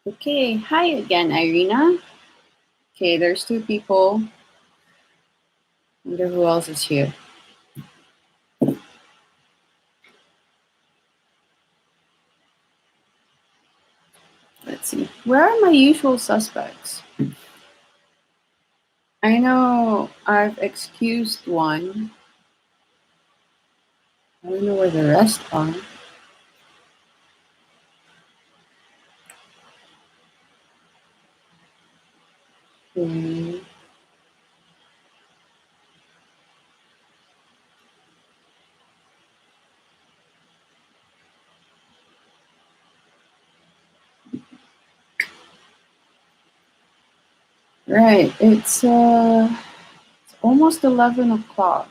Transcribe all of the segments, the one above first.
Okay, hi again, Irina. Okay, there's two people. Wonder who else is here. Let's see. Where are my usual suspects? I know I've excused one. I don't know where the rest are. Okay. Right, it's almost 11 o'clock.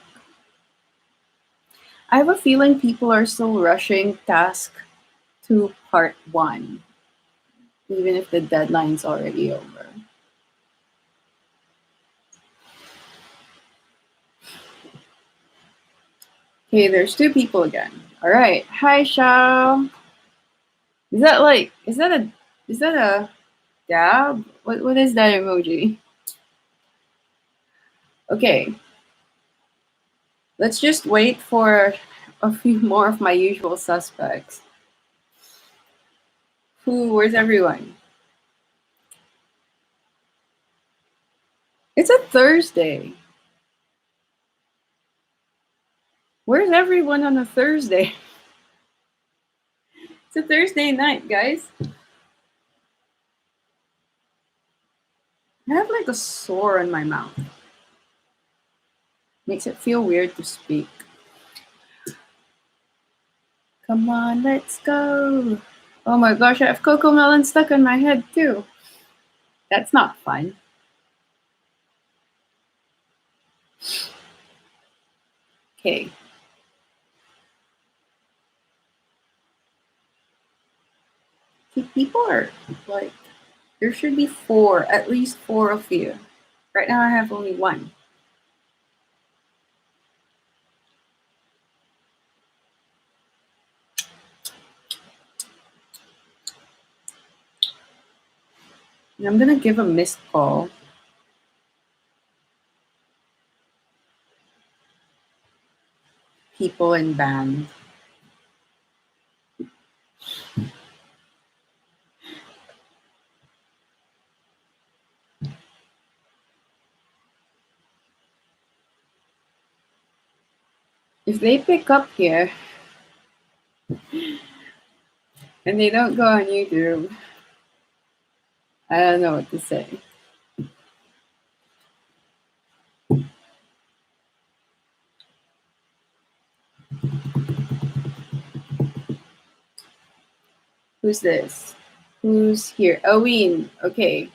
I have a feeling people are still rushing task to part one, even if the deadline's already over. Okay, there's two people again. All right. Hi, Shao. Is that a dab? What is that emoji? Okay. Let's just wait for a few more of my usual suspects. Where's everyone? It's a Thursday. Where's everyone on a Thursday? It's a Thursday night, guys. I have like a sore in my mouth. Makes it feel weird to speak. Come on, let's go. Oh my gosh, I have Coco Melon stuck in my head too. That's not fun. Okay. People are like, there should be four, at least four of you. Right now I have only one. And I'm gonna give a missed call. People in band. If they pick up here and they don't go on YouTube, I don't know what to say. Who's this? Who's here? Owen. Okay.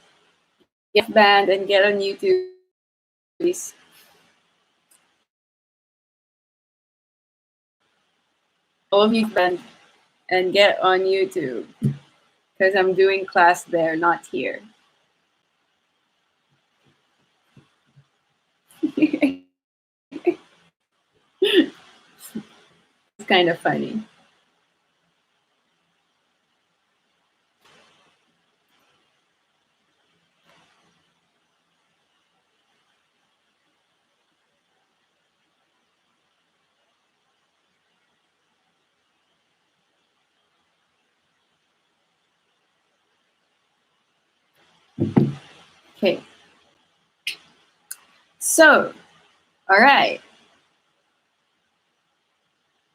Get banned and get on YouTube, please. All of you banned and get on YouTube because I'm doing class there, not here. It's kind of funny. Okay. So, all right.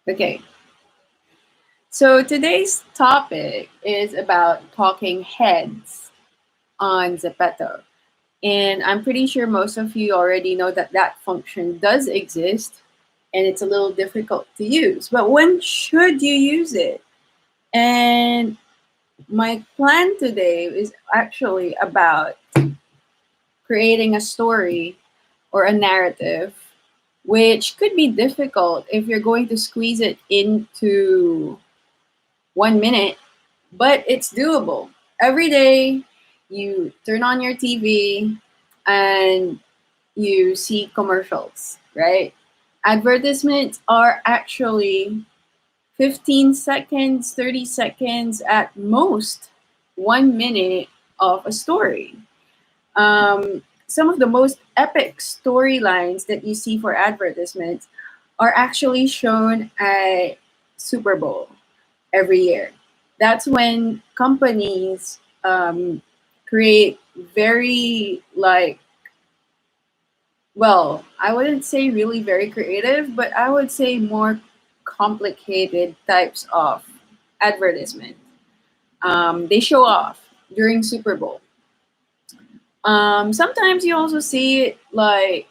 Okay. So today's topic is about talking heads on Zepetor. And I'm pretty sure most of you already know that that function does exist. and it's a little difficult to use. But when should you use it? And my plan today is actually about creating a story or a narrative, which could be difficult if you're going to squeeze it into 1 minute, but it's doable. Every day, you turn on your TV and you see commercials, right? Advertisements are actually 15 seconds, 30 seconds at most, 1 minute of a story. Some of the most epic storylines that you see for advertisements are actually shown at Super Bowl every year. That's when companies create very like, well, I wouldn't say really very creative, but I would say more complicated types of advertisement. They show off during Super Bowl. Sometimes you also see it like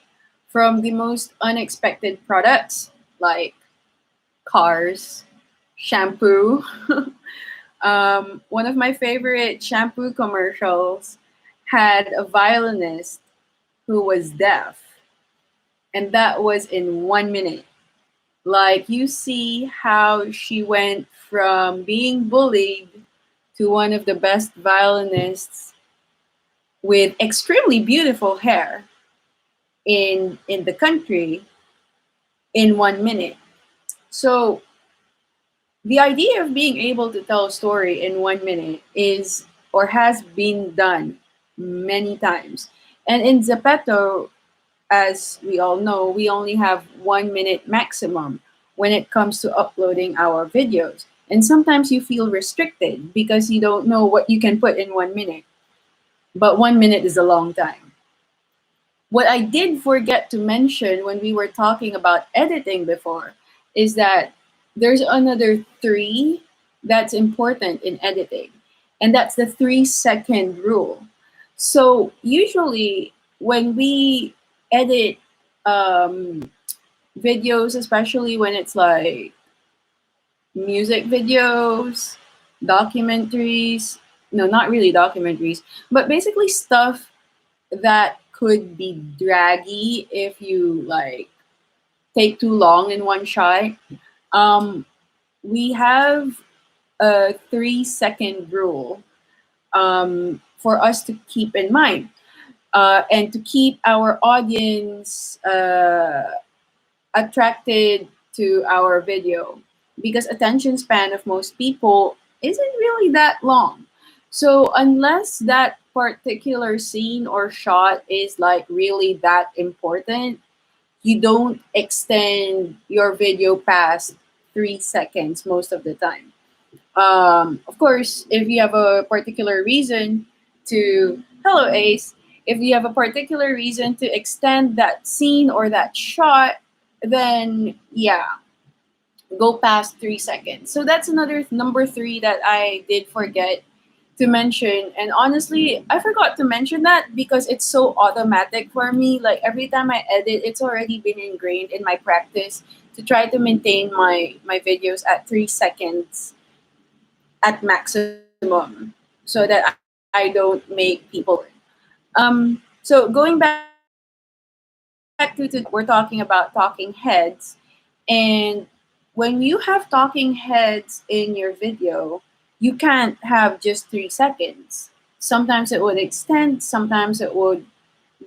from the most unexpected products, like cars, shampoo. One of my favorite shampoo commercials had a violinist who was deaf, and that was in 1 minute. Like, you see how she went from being bullied to one of the best violinists with extremely beautiful hair in the country in 1 minute. So the idea of being able to tell a story in 1 minute is or has been done many times. And in Zepetor, as we all know, we only have 1 minute maximum when it comes to uploading our videos. And sometimes you feel restricted because you don't know what you can put in 1 minute. But 1 minute is a long time. What I did forget to mention when we were talking about editing before is that there's another three that's important in editing, and that's the 3 second rule. So, usually, when we edit um, videos, especially when it's like music videos, documentaries, no, not really documentaries, but basically stuff that could be draggy if you like take too long in one shot. Um, we have a 3 second rule for us to keep in mind and to keep our audience attracted to our video, because attention span of most people isn't really that long. So unless that particular scene or shot is like really that important, you don't extend your video past 3 seconds most of the time. Of course, if you have a particular reason to, hello Ace, if you have a particular reason to extend that scene or that shot, then yeah, go past 3 seconds. So that's another number three that I did forget to mention. And honestly, I forgot to mention that because it's so automatic for me. Like every time I edit, it's already been ingrained in my practice to try to maintain my videos at 3 seconds at maximum so that I don't make people bored. So going back to today, we're talking about talking heads. And when you have talking heads in your video, you can't have just 3 seconds. Sometimes it would extend, sometimes it would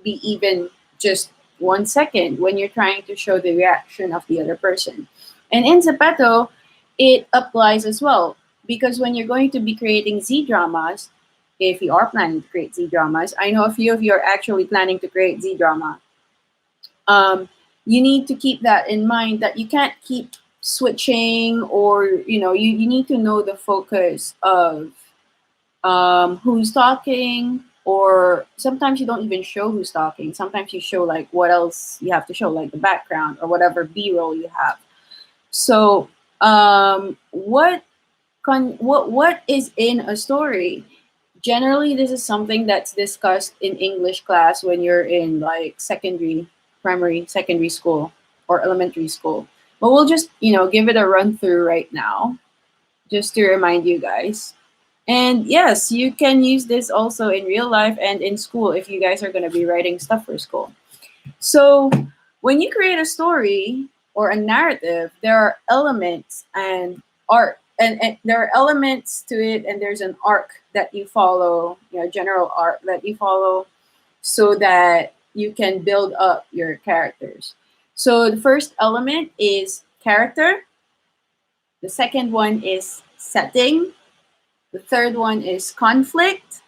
be even just 1 second when you're trying to show the reaction of the other person. And in Zepeto, it applies as well, because when you're going to be creating Z dramas, if you are planning to create Z dramas, I know a few of you are actually planning to create Z drama. Um, you need to keep that in mind, that you can't keep switching, or you need to know the focus of who's talking, or sometimes you don't even show who's talking. Sometimes you show like what else you have to show, like the background or whatever b-roll you have. So what is in a story? Generally, this is something that's discussed in English class when you're in like secondary, primary, secondary school, or elementary school. But we'll just, give it a run through right now, just to remind you guys. And yes, you can use this also in real life and in school if you guys are going to be writing stuff for school. So, when you create a story or a narrative, there are elements and art, and there are elements to it, and there's an arc that you follow, general arc that you follow, so that you can build up your characters. So, the first element is character, the second one is setting, the third one is conflict,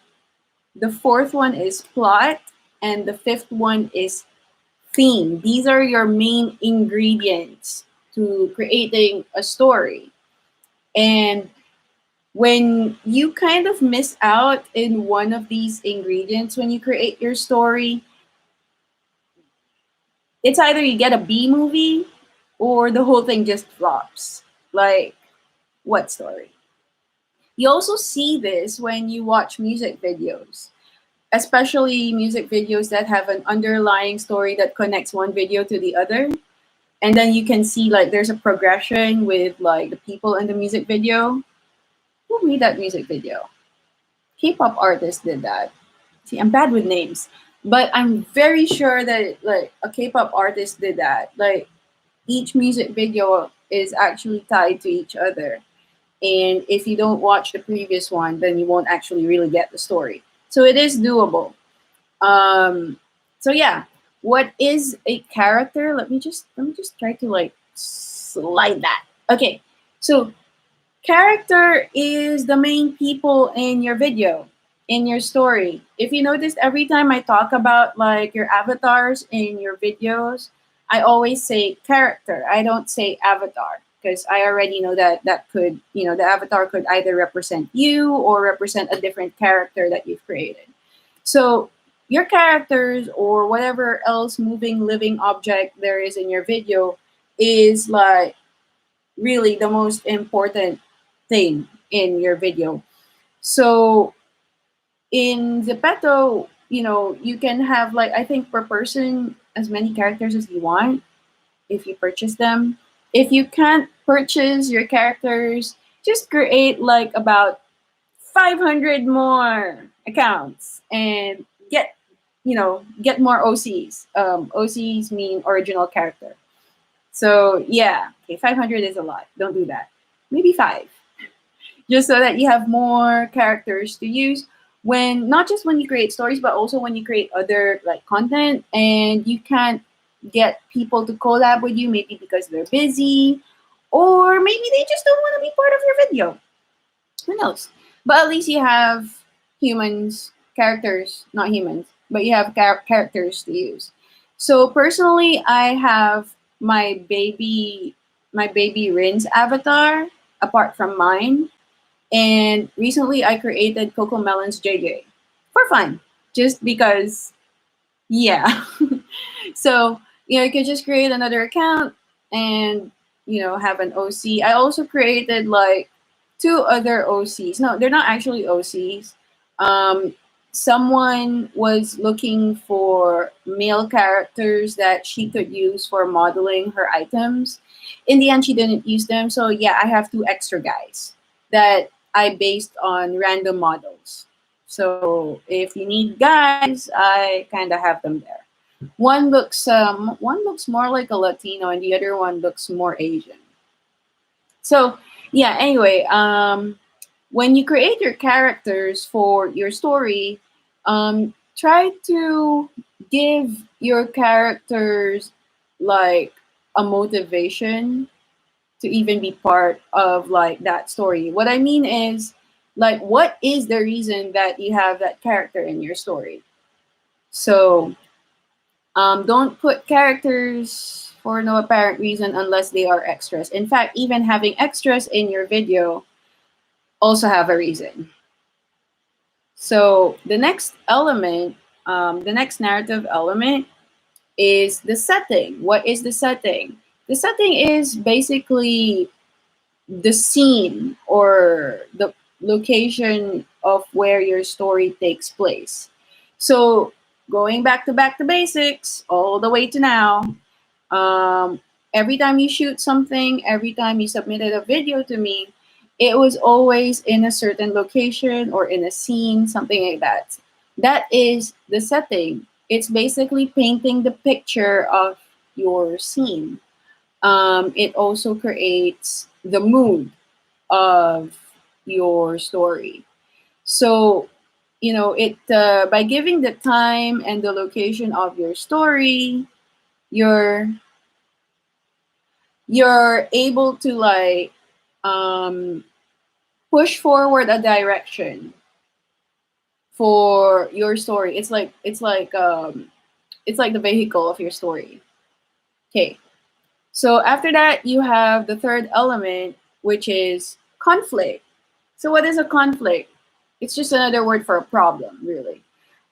the fourth one is plot, and the fifth one is theme. These are your main ingredients to creating a story. And when you kind of miss out in one of these ingredients when you create your story, it's either you get a B movie or the whole thing just flops. Like, what story? You also see this when you watch music videos, especially music videos that have an underlying story that connects one video to the other. And then you can see like there's a progression with like the people in the music video. Who made that music video? K-pop artist did that. See, I'm bad with names, but I'm very sure that like a K-pop artist did that. Like each music video is actually tied to each other. And if you don't watch the previous one, then you won't actually really get the story. So it is doable. So yeah, what is a character? Let me just try to like slide that. Okay, so character is the main people in your video, in your story. If you notice, every time I talk about like your avatars in your videos, I always say character. I don't say avatar because I already know that could, the avatar could either represent you or represent a different character that you've created. So your characters or whatever else moving living object there is in your video is like really the most important thing in your video. So in Zepeto, you can have like I think per person as many characters as you want if you purchase them. If you can't purchase your characters, just create like about 500 more accounts and get more OCs. OCs mean original character. So yeah, okay, 500 is a lot. Don't do that. Maybe five, just so that you have more characters to use when not just when you create stories, but also when you create other like content, and you can't get people to collab with you, maybe because they're busy, or maybe they just don't want to be part of your video. Who knows? But at least you have humans, characters, not humans, but you have characters to use. So personally, I have my baby Rin's avatar apart from mine, and recently I created Coco Melon's JJ for fun, just because, yeah. So you could just create another account and have an OC. I also created like two other OCs. No, they're not actually OCs. Um, Someone was looking for male characters that she could use for modeling her items. In the end, she didn't use them. So yeah, I have two extra guys that I based on random models. So if you need guys, I kind of have them there. One looks more like a Latino, and the other one looks more Asian. So yeah. Anyway, when you create your characters for your story, try to give your characters like a motivation to even be part of like that story. What I mean is like what is the reason that you have that character in your story? So don't put characters for no apparent reason unless they are extras. In fact, even having extras in your video also have a reason. So the next narrative element is the setting. What is the setting? The setting is basically the scene or the location of where your story takes place. So going back to basics all the way to now, every time you shoot something, every time you submitted a video to me, it was always in a certain location or in a scene, something like that. That is the setting. It's basically painting the picture of your scene. It also creates the mood of your story. So, it by giving the time and the location of your story, you're you're able to like um, push forward a direction for your story. It's like the vehicle of your story. Okay. So after that, you have the third element, which is conflict. So what is a conflict? It's just another word for a problem, really.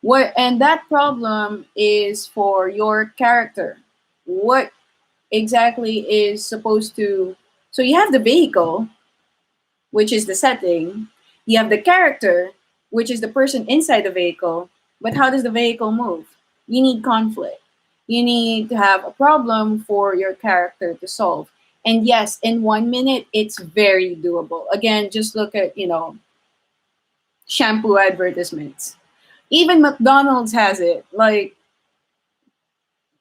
What and that problem is for your character. What exactly is supposed to so you have the vehicle, which is the setting. You have the character, which is the person inside the vehicle. But how does the vehicle move? You need conflict. You need to have a problem for your character to solve. And yes, in 1 minute, it's very doable. Again, just look at, shampoo advertisements. Even McDonald's has it. Like,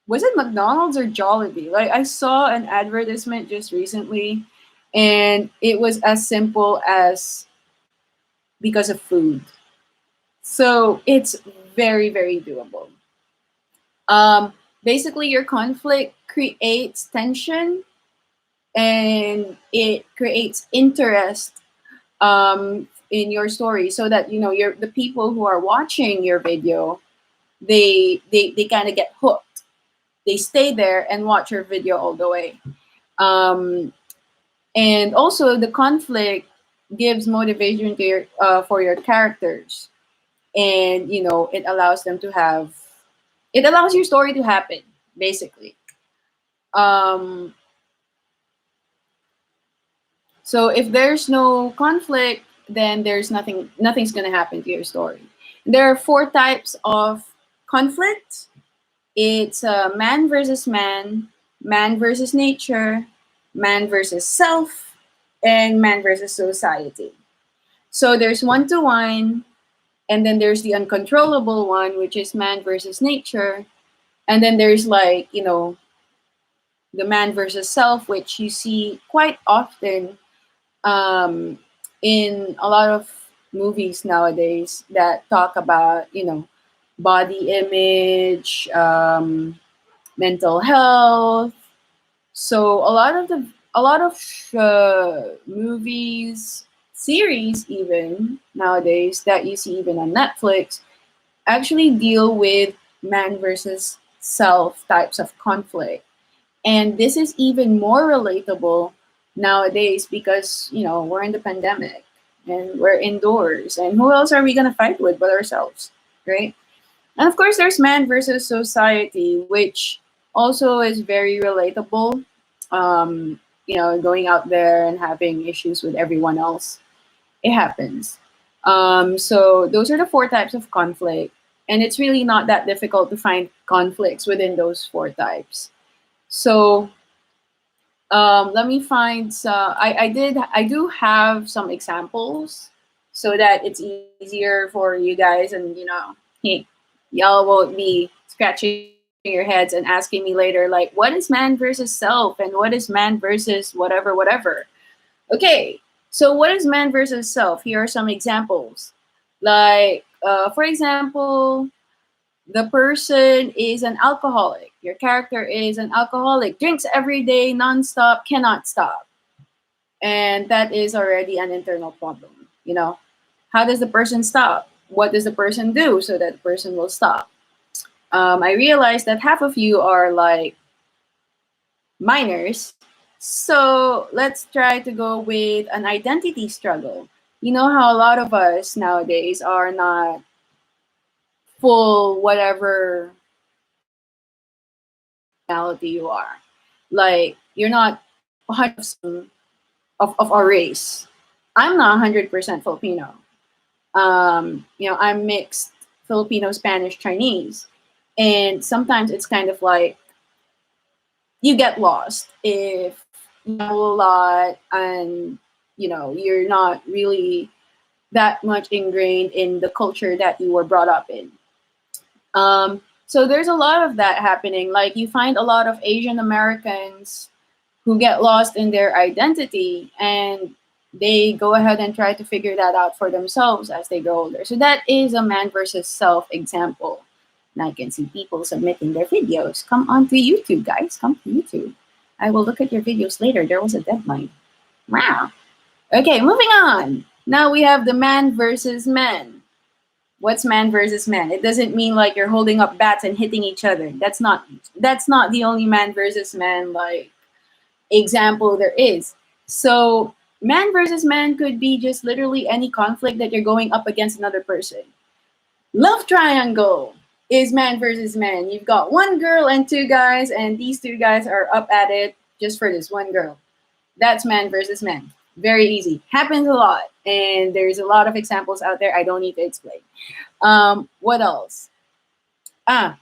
was it McDonald's or Jollibee? Like, I saw an advertisement just recently, and it was as simple as because of food. So it's very, very doable. Um, Basically, your conflict creates tension and it creates interest in your story, so that the people who are watching your video, they kind of get hooked. They stay there and watch your video all the way. Um, and also, the conflict gives motivation to for your characters, and it allows them to have it allows your story to happen, basically. um so if there's no conflict, then there's nothing's going to happen to your story. There are four types of conflict. It's man versus man, man versus nature, man versus self, and man versus society. So there's one to one, and then there's the uncontrollable one, which is man versus nature. And then there's, like, the man versus self, which you see quite often um, in a lot of movies nowadays that talk about, body image, mental health. So a lot of movies, series, even nowadays that you see even on Netflix, actually deal with man versus self types of conflict. And this is even more relatable nowadays because, we're in the pandemic and we're indoors. And who else are we going to fight with but ourselves, right? And of course, there's man versus society, which also is very relatable. Going out there and having issues with everyone else. It happens. So those are the four types of conflict. And it's really not that difficult to find conflicts within those four types. So let me find. I do have some examples so that it's easier for you guys, and hey, y'all won't be scratching your heads and asking me later, like, what is man versus self and what is man versus whatever, whatever. Okay, so what is man versus self? Here are some examples. Like, for example, the person is an alcoholic. Your character is an alcoholic, drinks every day, nonstop, cannot stop. And that is already an internal problem. How does the person stop? What does the person do so that the person will stop? I realize that half of you are like minors. So let's try to go with an identity struggle. You know how a lot of us nowadays are not full whatever nationality you are. Like, you're not 100% of our race. I'm not 100% Filipino. I'm mixed Filipino, Spanish, Chinese. And sometimes it's kind of like you get lost if you travel a lot and you're not really that much ingrained in the culture that you were brought up in. So there's a lot of that happening. Like you find a lot of Asian Americans who get lost in their identity, and they go ahead and try to figure that out for themselves as they grow older. So that is a man versus self example. And I can see people submitting their videos. Come on to YouTube, guys. Come to YouTube. I will look at your videos later. There was a deadline. Wow. Okay, moving on. Now we have the man versus man. What's man versus man? It doesn't mean like you're holding up bats and hitting each other. That's not the only man versus man like example there is. So man versus man could be just literally any conflict that you're going up against another person. Love triangle is man versus man. You've got one girl and two guys, and these two guys are up at it just for this one girl. That's man versus man. Very easy. Happens a lot. And there's a lot of examples out there. I don't need to explain. What else? Ah,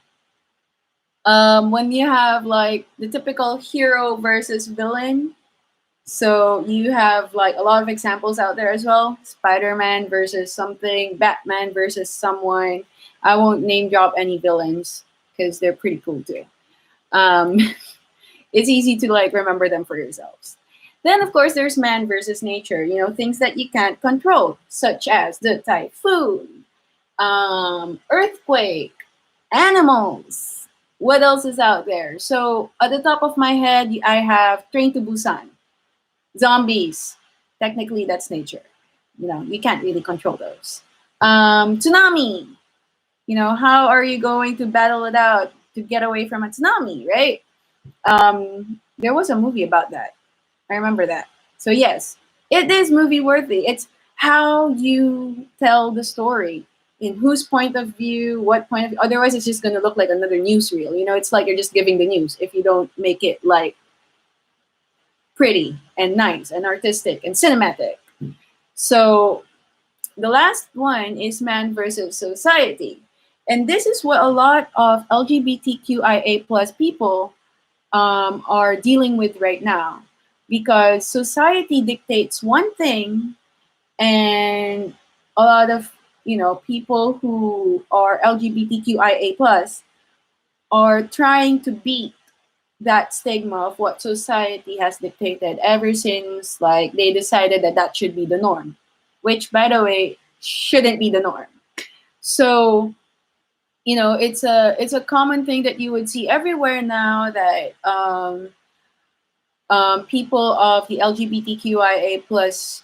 when you have like the typical hero versus villain. So you have like a lot of examples out there as well. Spider-Man versus something, Batman versus someone. I won't name drop any villains because they're pretty cool too. Um, it's easy to like remember them for yourselves. Then of course there's man versus nature. Things that you can't control, such as the typhoon, earthquake, animals. What else is out there? So at the top of my head, I have Train to Busan. Zombies. Technically, that's nature. You can't really control those. Tsunami. How are you going to battle it out to get away from a tsunami, right? There was a movie about that. I remember that. So yes, it is movie worthy. It's how you tell the story, in whose point of view, what point of view. Otherwise, it's just gonna look like another newsreel. It's like you're just giving the news if you don't make it like pretty and nice and artistic and cinematic. So the last one is man versus society. And this is what a lot of LGBTQIA plus people are dealing with right now, because society dictates one thing, and a lot of people who are LGBTQIA plus are trying to beat that stigma of what society has dictated ever since like they decided that that should be the norm, which by the way shouldn't be the norm. So it's a common thing that you would see everywhere now, that people of the LGBTQIA plus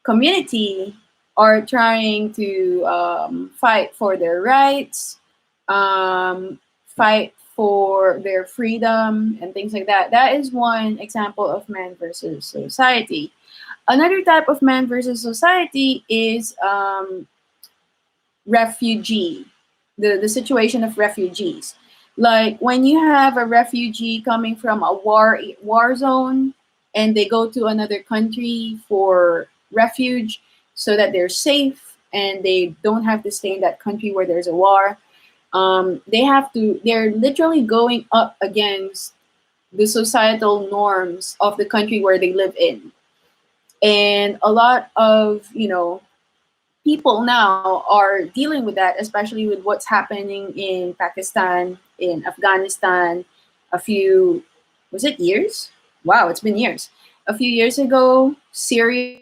community are trying to fight for their rights, fight for their freedom and things like that. That is one example of man versus society. Another type of man versus society is refugee, the situation of refugees. Like when you have a refugee coming from a war zone, and they go to another country for refuge so that they're safe and they don't have to stay in that country where there's a war. They're literally going up against the societal norms of the country where they live in. And a lot of, people now are dealing with that, especially with what's happening in Pakistan, in Afghanistan, was it years? Wow, it's been years. A few years ago, Syria,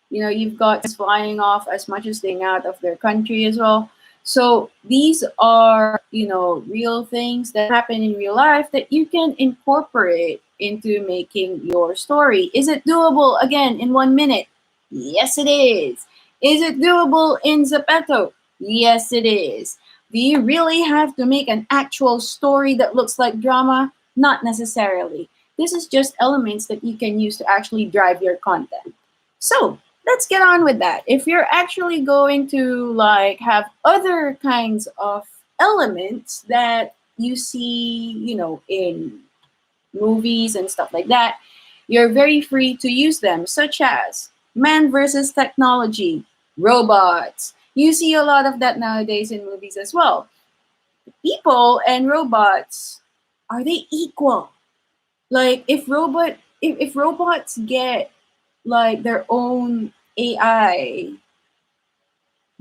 you've got flying off as much as they can out of their country as well. So these are, real things that happen in real life that you can incorporate into making your story. Is it doable again in 1 minute? Yes, it is. Is it doable in Zepetor? Yes, it is. Do you really have to make an actual story that looks like drama? Not necessarily. This is just elements that you can use to actually drive your content. So let's get on with that. If you're actually going to like have other kinds of elements that you see, in movies and stuff like that, you're very free to use them, such as man versus technology, robots. You see a lot of that nowadays in movies as well. People and robots are they equal? Like if robots get like their own AI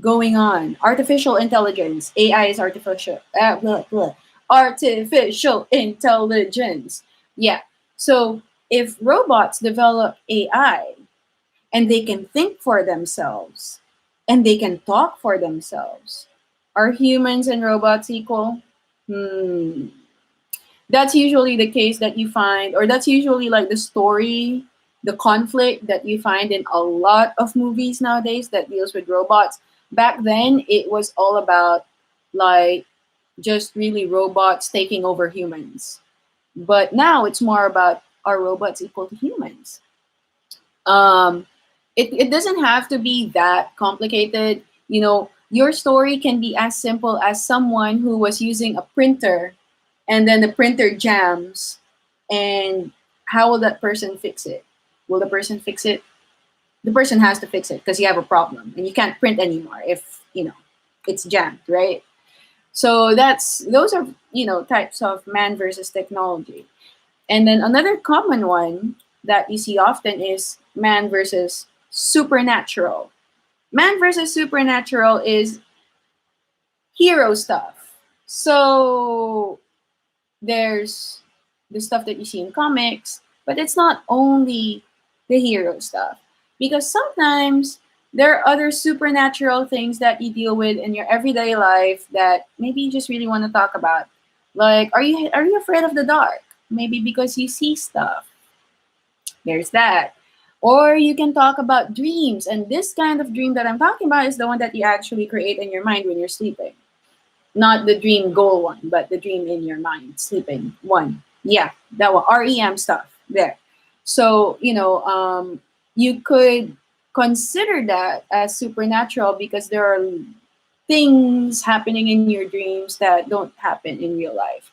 going on, artificial intelligence, AI is artificial, blah, blah, artificial intelligence. Yeah. So if robots develop AI and they can think for themselves and they can talk for themselves, are humans and robots equal? Hmm. That's usually the case that you find, or that's usually like the story, the conflict that you find in a lot of movies nowadays that deals with robots. Back then, it was all about like just really robots taking over humans. But now it's more about, are robots equal to humans? Um, it doesn't have to be that complicated. You know, your story can be as simple as someone who was using a printer and then the printer jams, and how will that person fix it? Will the person fix it? The person has to fix it because you have a problem and you can't print anymore if, it's jammed, right? So those are, types of man versus technology. And then another common one that you see often is man versus supernatural. Man versus supernatural is hero stuff. So there's the stuff that you see in comics, but it's not only the hero stuff. Because sometimes there are other supernatural things that you deal with in your everyday life that maybe you just really want to talk about. Like, are you afraid of the dark? Maybe because you see stuff. There's that. Or you can talk about dreams. And this kind of dream that I'm talking about is the one that you actually create in your mind when you're sleeping. Not the dream goal one, but the dream in your mind, sleeping one. Yeah, that one. REM stuff there. So, you could consider that as supernatural because there are things happening in your dreams that don't happen in real life.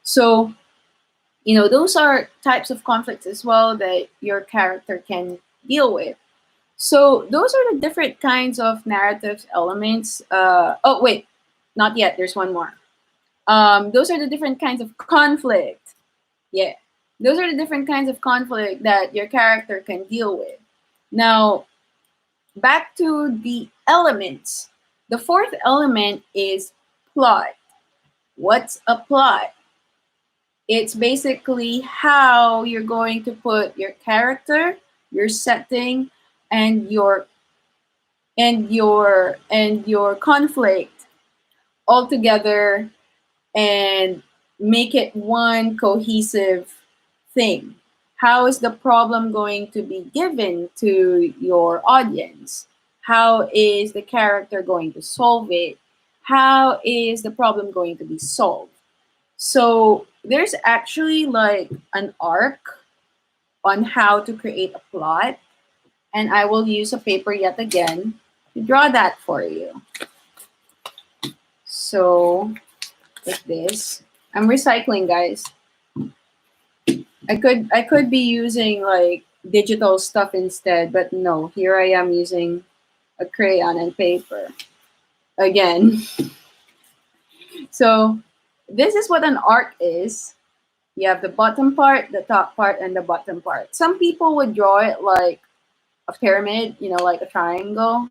So, those are types of conflicts as well that your character can deal with. So those are the different kinds of narrative elements. Oh wait, not yet. There's one more. Those are the different kinds of conflict. Yeah, those are the different kinds of conflict that your character can deal with. Now, back to the elements. The fourth element is plot. What's a plot? It's basically how you're going to put your character, your setting, and your conflict all together and make it one cohesive thing. How is the problem going to be given to your audience? How is the character going to solve it? How is the problem going to be solved? So there's actually like an arc on how to create a plot, and I will use a paper yet again to draw that for you. So like this. I'm recycling, guys. I could be using like digital stuff instead, but no, here I am using a crayon and paper again. So this is what an arc is. You have the bottom part, the top part, and the bottom part. Some people would draw it like a pyramid, like a triangle.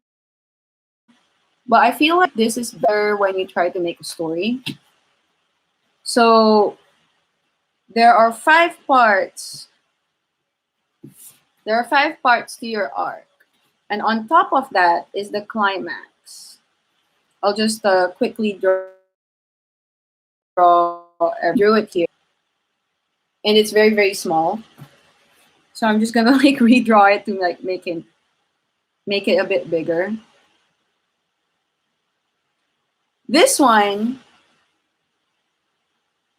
But I feel like this is better when you try to make a story. So there are five parts. There are five parts to your arc. And on top of that is the climax. I'll just quickly drew it here. And it's very, very small. So I'm just gonna like redraw it to like make it a bit bigger. This one,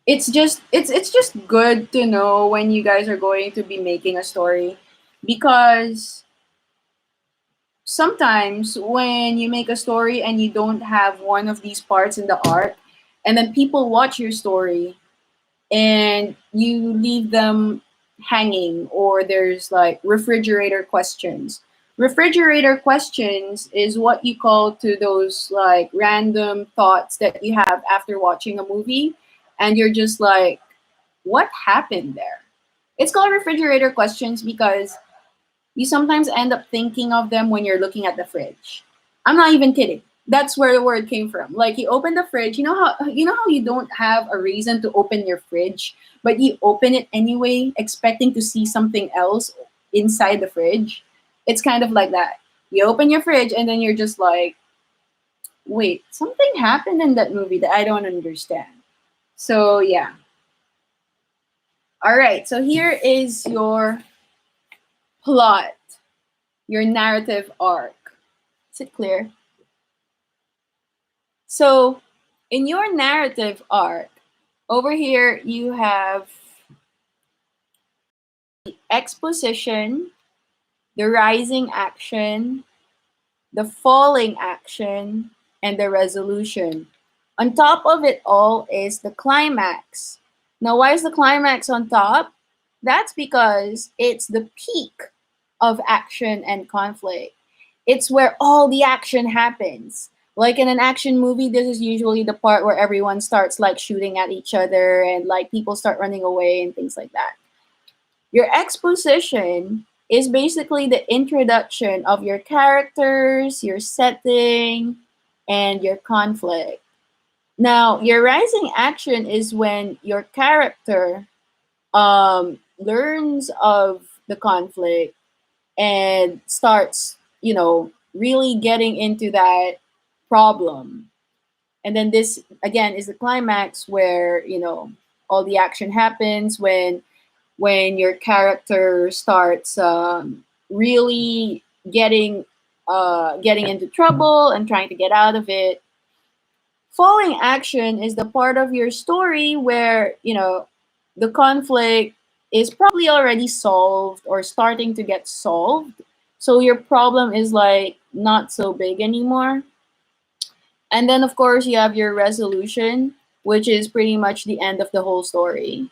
it's just good to know when you guys are going to be making a story, because sometimes when you make a story and you don't have one of these parts in the arc, and then people watch your story and you leave them hanging, or there's like refrigerator questions. Refrigerator questions is what you call to those like random thoughts that you have after watching a movie, and you're just like what happened there? It's called refrigerator questions because you sometimes end up thinking of them when you're looking at the fridge. I'm not even kidding. That's where the word came from. Like you open the fridge, you know how you don't have a reason to open your fridge, but you open it anyway, expecting to see something else inside the fridge. It's kind of like that. You open your fridge and then you're just like, wait, something happened in that movie that I don't understand. So yeah. All right. So here is your plot, your narrative arc. Is it clear? So, in your narrative arc, over here you have the exposition, the rising action, the falling action, and the resolution. On top of it all is the climax. Now, why is the climax on top? That's because it's the peak of action and conflict. It's where all the action happens. Like in an action movie, this is usually the part where everyone starts like shooting at each other and like people start running away and things like that. Your exposition is basically the introduction of your characters, your setting, and your conflict. Now, your rising action is when your character learns of the conflict and starts, really getting into that problem. And then this again is the climax where, all the action happens when your character starts really getting into trouble and trying to get out of it. Falling action is the part of your story where, the conflict is probably already solved or starting to get solved. So your problem is like not so big anymore. And then, of course, you have your resolution, which is pretty much the end of the whole story.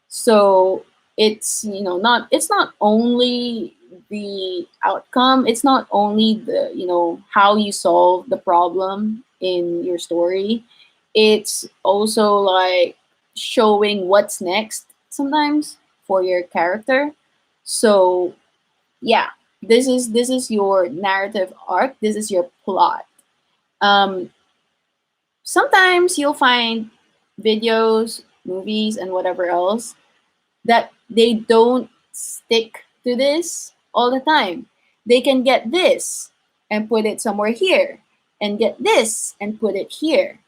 So it's not only the outcome, it's not only the how you solve the problem in your story. It's also like showing what's next sometimes for your character. So yeah, this is your narrative arc, this is your plot. um Sometimes you'll find videos, movies, and whatever else that they don't stick to this all the time. They can get this and put it somewhere here, and get this and put it here.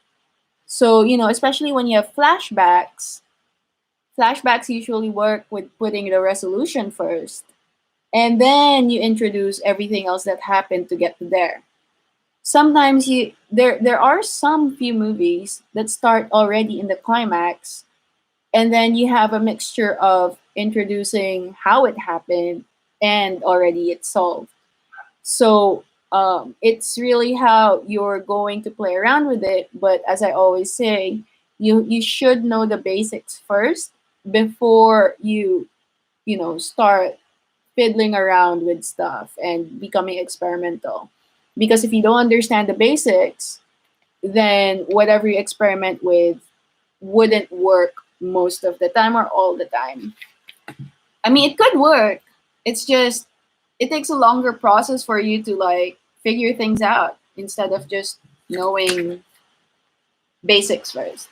So, especially when you have flashbacks, flashbacks usually work with putting the resolution first, and then you introduce everything else that happened to get to there. Sometimes there are some few movies that start already in the climax, and then you have a mixture of introducing how it happened and already it's solved. So it's really how you're going to play around with it. But as I always say, you should know the basics first before you start fiddling around with stuff and becoming experimental. Because if you don't understand the basics, then whatever you experiment with wouldn't work most of the time or all the time. I mean, it could work. It's just it takes a longer process for you to like figure things out instead of just knowing basics first.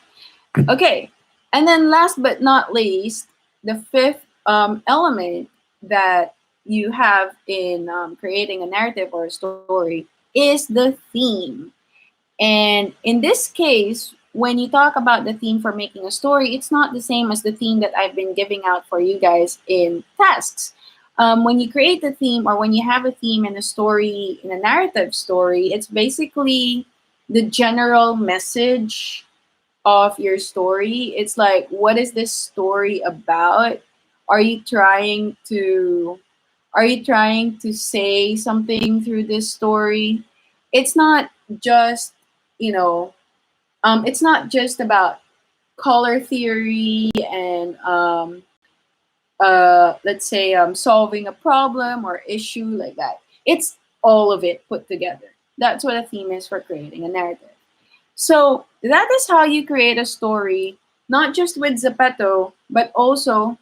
Okay. And then last but not least, the fifth element that you have in creating a narrative or a story is the theme. And in this case, when you talk about the theme for making a story, it's not the same as the theme that I've been giving out for you guys in tasks. When you create the theme or when you have a theme in a story, in a narrative story, it's basically the general message of your story. It's like, what is this story about? Are you trying to are you trying to say something through this story? It's not just, you know, it's not just about color theory and let's say solving a problem or issue like that. It's all of it put together. That's what a theme is for creating a narrative. So that is how you create a story not just with Zepeto, but also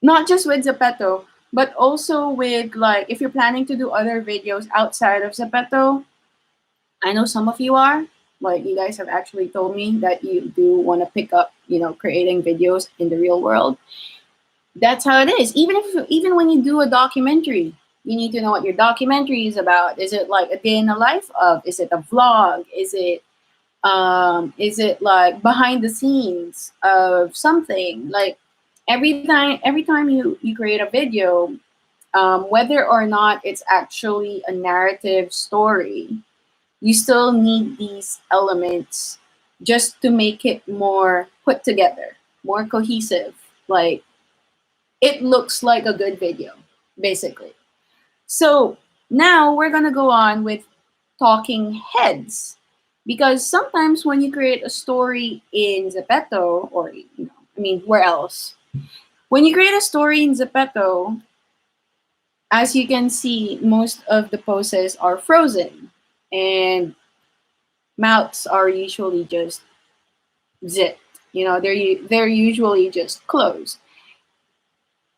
not just with Zepeto, but also with like if you're planning to do other videos outside of Zepeto. I know some of you are. Like you guys have actually told me that you do want to pick up, creating videos in the real world. That's how it is. Even when you do a documentary, you need to know what your documentary is about. Is it like a day in the life of? Is it a vlog? Is it like behind the scenes of something? Like every time you create a video, whether or not it's actually a narrative story, you still need these elements just to make it more put together, more cohesive. Like it looks like a good video, basically. So now we're gonna go on with talking heads. Because sometimes when you create a story in Zepeto, or where else? When you create a story in Zepeto, as you can see, most of the poses are frozen, and mouths are usually just zipped. They're usually just closed.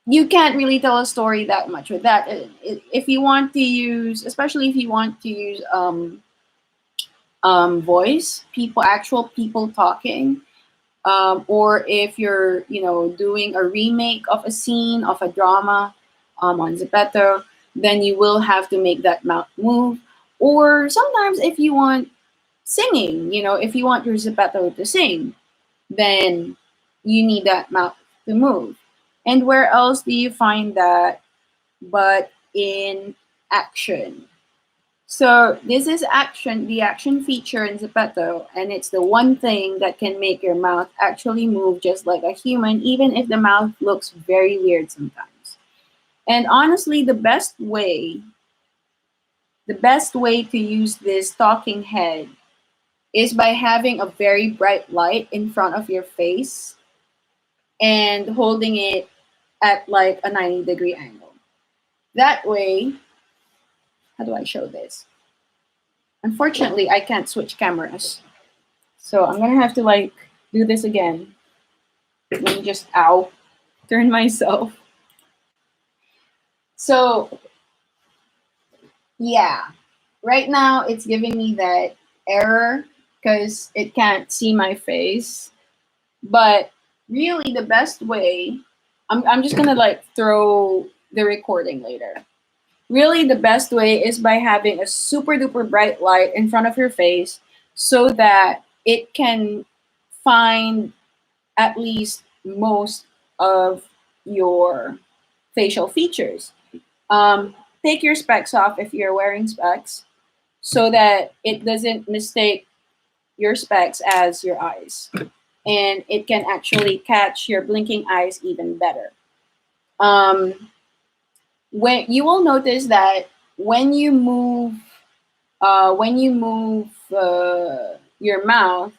You can't really tell a story that much with that. If you want to use, especially if you want to use voice, actual people talking, or if you're doing a remake of a scene of a drama on Zepeto, then you will have to make that mouth move. Or sometimes if you want singing, if you want your Zepeto to sing, then you need that mouth to move. And where else do you find that but in action? So this is action, the action feature in Zepeto, and it's the one thing that can make your mouth actually move just like a human, even if the mouth looks very weird sometimes. And honestly, the best way to use this talking head is by having a very bright light in front of your face and holding it at like a 90-degree angle. That way, how do I show this? Unfortunately, I can't switch cameras. So I'm gonna have to like do this again. Let me just turn myself. So yeah, right now it's giving me that error because it can't see my face. But really, the best way, I'm just gonna like throw the recording later. Really, the best way is by having a super duper bright light in front of your face so that it can find at least most of your facial features. Um, Take your specs off if you're wearing specs so that it doesn't mistake your specs as your eyes. And it can actually catch your blinking eyes even better. Um, when you will notice that when you move your mouth,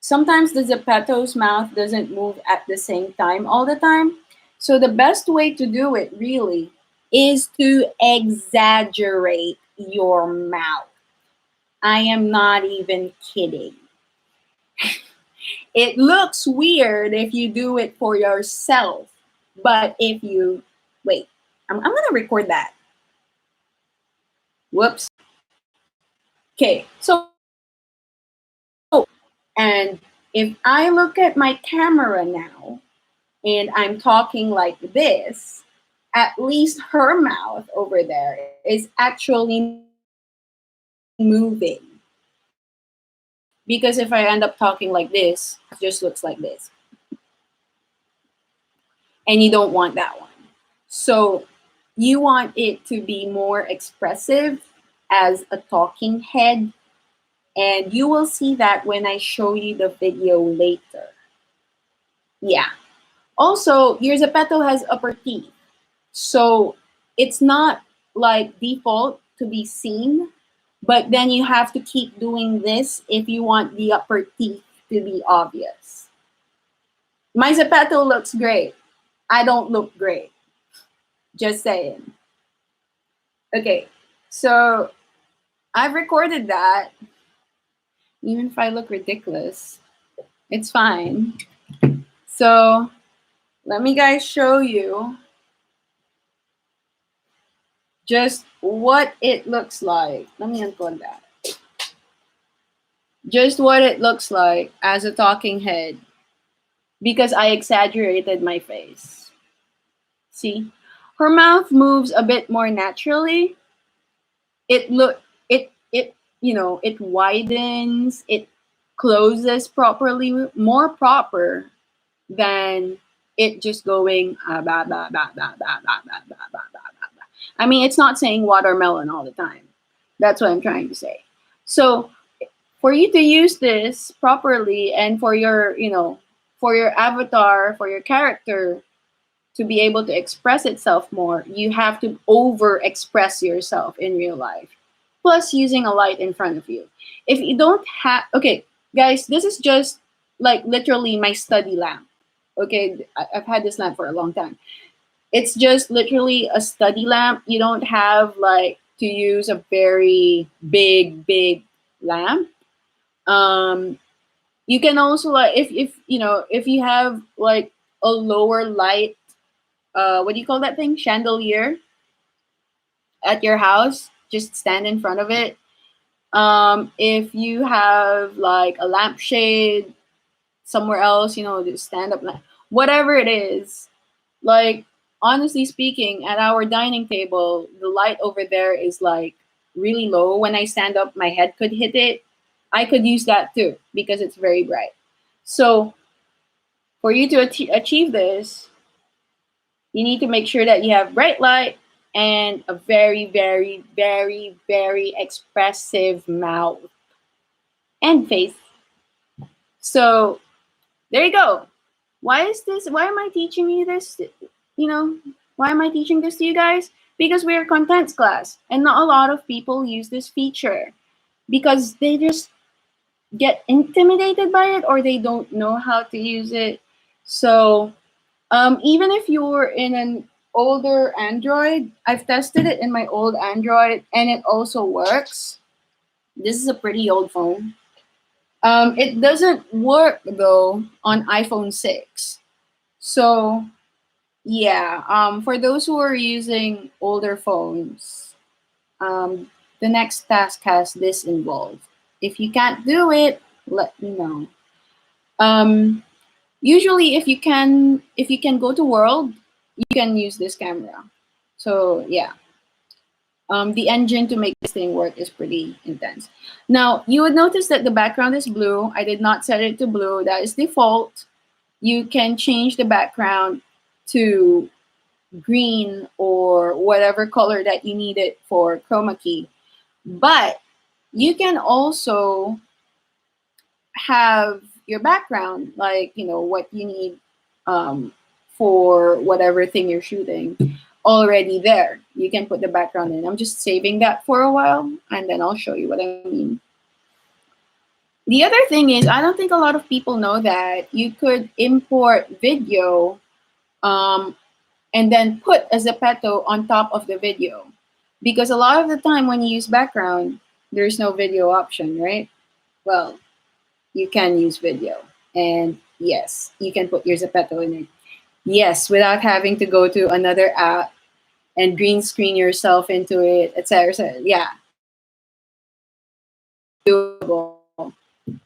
sometimes the Zepeto's mouth doesn't move at the same time all the time. So the best way to do it really is to exaggerate your mouth. I am not even kidding. It looks weird if you do it for yourself, but if you wait, I'm gonna record that. Whoops. Okay, so and if I look at my camera now and I'm talking like this, at least her mouth over there is actually moving. Because if I end up talking like this, it just looks like this. And you don't want that one. So you want it to be more expressive as a talking head. And you will see that when I show you the video later. Yeah. Also, your Zepeto has upper teeth. So it's not like default to be seen, but then you have to keep doing this if you want the upper teeth to be obvious. My Zepeto looks great. I don't look great. Just saying. Okay, so I've recorded that, even if I look ridiculous. It's fine. So let me guys show you just what it looks like. Let me unplug that. Just what it looks like as a talking head because I exaggerated my face. See? Her mouth moves a bit more naturally. It widens, it closes properly, more proper than it just going bah, bah, bah, bah, bah, bah, bah, bah, bah, bah, bah. I mean, it's not saying watermelon all the time. That's what I'm trying to say. So for you to use this properly and for your avatar, for your character to be able to express itself more, you have to over express yourself in real life. Plus, using a light in front of you. If you don't have, okay, guys, this is just like literally my study lamp. Okay, I've had this lamp for a long time. It's just literally a study lamp. You don't have like to use a very big lamp. Um, you can also like if you have like a lower light, what do you call that thing, chandelier at your house, just stand in front of it. If you have like a lampshade somewhere else, just stand up whatever it is. Like, honestly speaking, at our dining table the light over there is like really low. When I stand up my head could hit it. I could use that too because it's very bright. So for you to achieve this, you need to make sure that you have bright light and a very, very, very, very expressive mouth and face. So there you go. Why is this? Why am I teaching you this? You know, why am I teaching this to you guys? Because we're contents class, and not a lot of people use this feature because they just get intimidated by it or they don't know how to use it. So even if you're in an older Android, I've tested it in my old Android and it also works. This is a pretty old phone. It doesn't work though on iPhone 6. So, yeah, for those who are using older phones, the next task has this involved. If you can't do it, let me know. Um, Usually if you can go to world, you can use this camera. So yeah, the engine to make this thing work is pretty intense. Now you would notice that the background is blue. I did not set it to blue. That is default. You can change the background to green or whatever color that you need it for chroma key. But you can also have your background, like what you need um, for whatever thing you're shooting, already there. You can put the background in. I'm just saving that for a while, and then I'll show you what I mean. The other thing is, I don't think a lot of people know that you could import video um, and then put a Zepeto on top of the video. Because a lot of the time when you use background, there's no video option, right? Well, you can use video. And yes, you can put your Zepeto in it. Yes, without having to go to another app and green screen yourself into it, etc. Yeah, doable.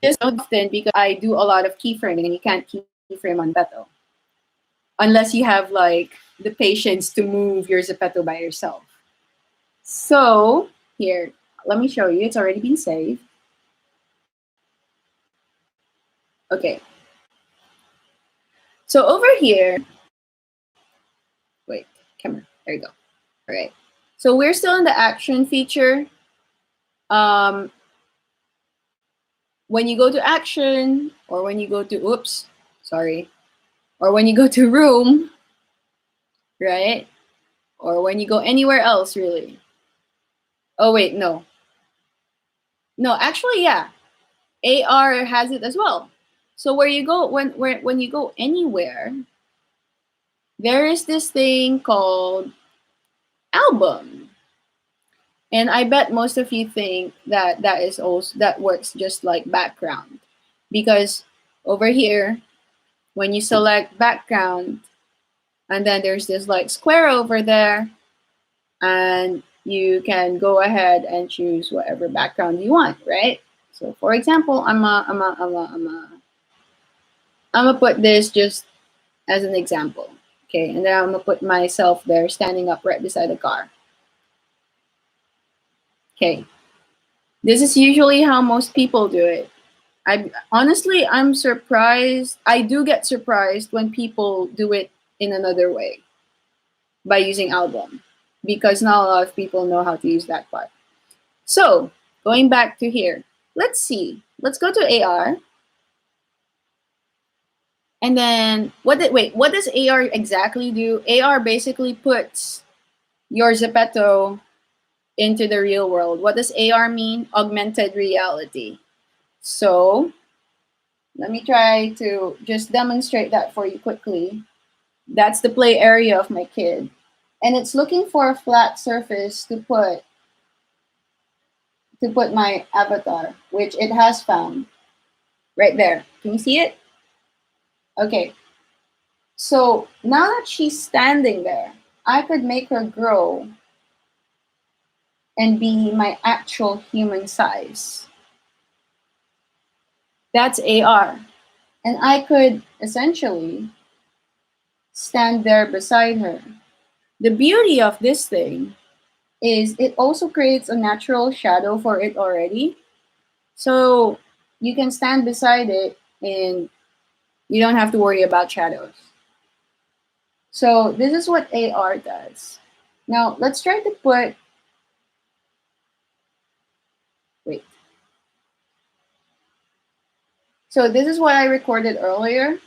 Just not often because I do a lot of keyframing and you can't keyframe on Zepeto unless you have like the patience to move your Zepeto by yourself. So here, let me show you. It's already been saved. Okay. So over here, wait, camera. There you go. All right. So we're still in the action feature. Um, when you go to action or when you go to, oops, sorry, or when you go to room, right? Or when you go anywhere else, really. Oh, wait, no. No, actually, yeah. AR has it as well. So where you go, when you go anywhere, there is this thing called album. And I bet most of you think that that is also that works just like background because over here, when you select background, and then there's this like square over there, and you can go ahead and choose whatever background you want, right? So for example, I'm gonna put this just as an example. Okay, and then I'm gonna put myself there standing up right beside the car. Okay, this is usually how most people do it. I'm surprised. I do get surprised when people do it in another way by using album, because not a lot of people know how to use that part. So going back to here, let's see. Let's go to AR. And then what does AR exactly do? AR basically puts your Zepeto into the real world. What does AR mean? Augmented reality. So let me try to just demonstrate that for you quickly. That's the play area of my kid. And it's looking for a flat surface to put my avatar, which it has found right there. Can you see it? Okay. So now that she's standing there, I could make her grow and be my actual human size. That's AR. And I could essentially stand there beside her. The beauty of this thing is it also creates a natural shadow for it already. So you can stand beside it and you don't have to worry about shadows. So this is what AR does. Now let's try to put, wait. So this is what I recorded earlier,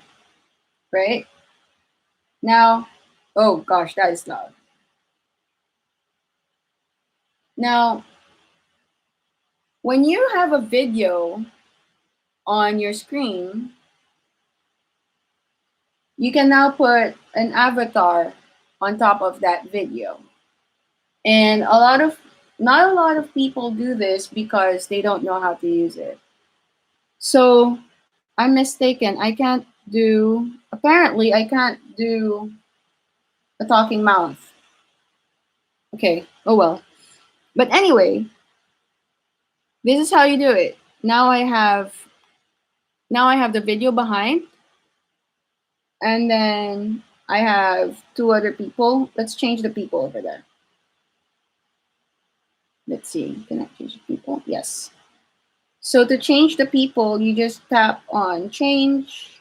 right? Now, oh gosh, that is loud. Now, when you have a video on your screen, you can now put an avatar on top of that video. And not a lot of people do this because they don't know how to use it. So I'm mistaken. Apparently I can't do a talking mouth. Okay, oh well. But anyway, this is how you do it. Now I have the video behind, and then I have two other people. Let's change the people over there. Let's see, can I change the people? Yes. So to change the people, you just tap on change,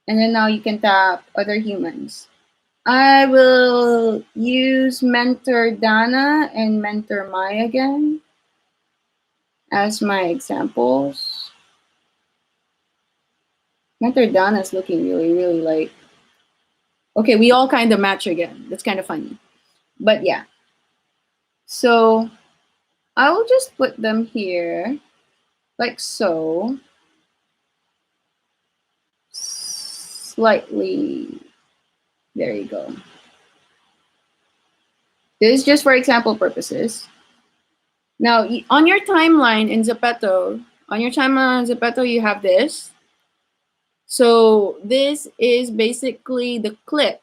and then now you can tap other humans. I will use Mentor Dana and Mentor Mai again as my examples. Mentor Dana is looking really, really like, okay, we all kind of match again. That's kind of funny. But yeah. So I will just put them here like so. Slightly, there you go. This is just for example purposes. Now, on your timeline in Zepeto, you have this. So this is basically the clip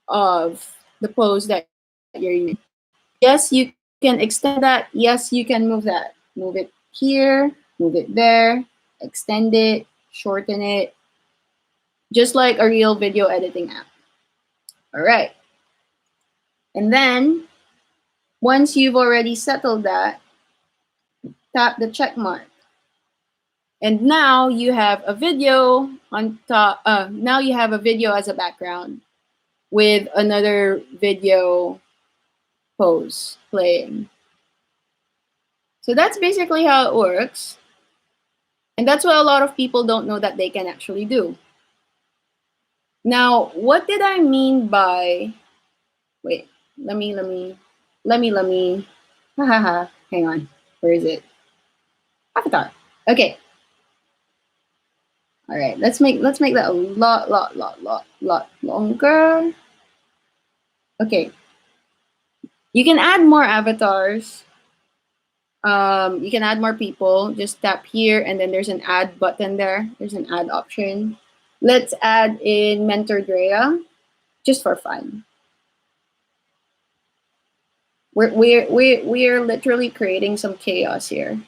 of the pose that you're using. Yes, you can extend that. Yes, you can move that. Move it here, move it there, extend it, shorten it, just like a real video editing app. All right. And then once you've already settled that, tap the check mark. And now you have a video on top. Now you have a video as a background with another video pose playing. So that's basically how it works. And that's what a lot of people don't know that they can actually do. Now, what did I mean by, wait, let me, hang on, where is it? Avatar. Okay. All right, let's make that a lot longer. Okay. You can add more avatars. You can add more people. Just tap here, and then there's an add button there. There's an add option. Let's add in Mentor Drea, just for fun. We're literally creating some chaos here.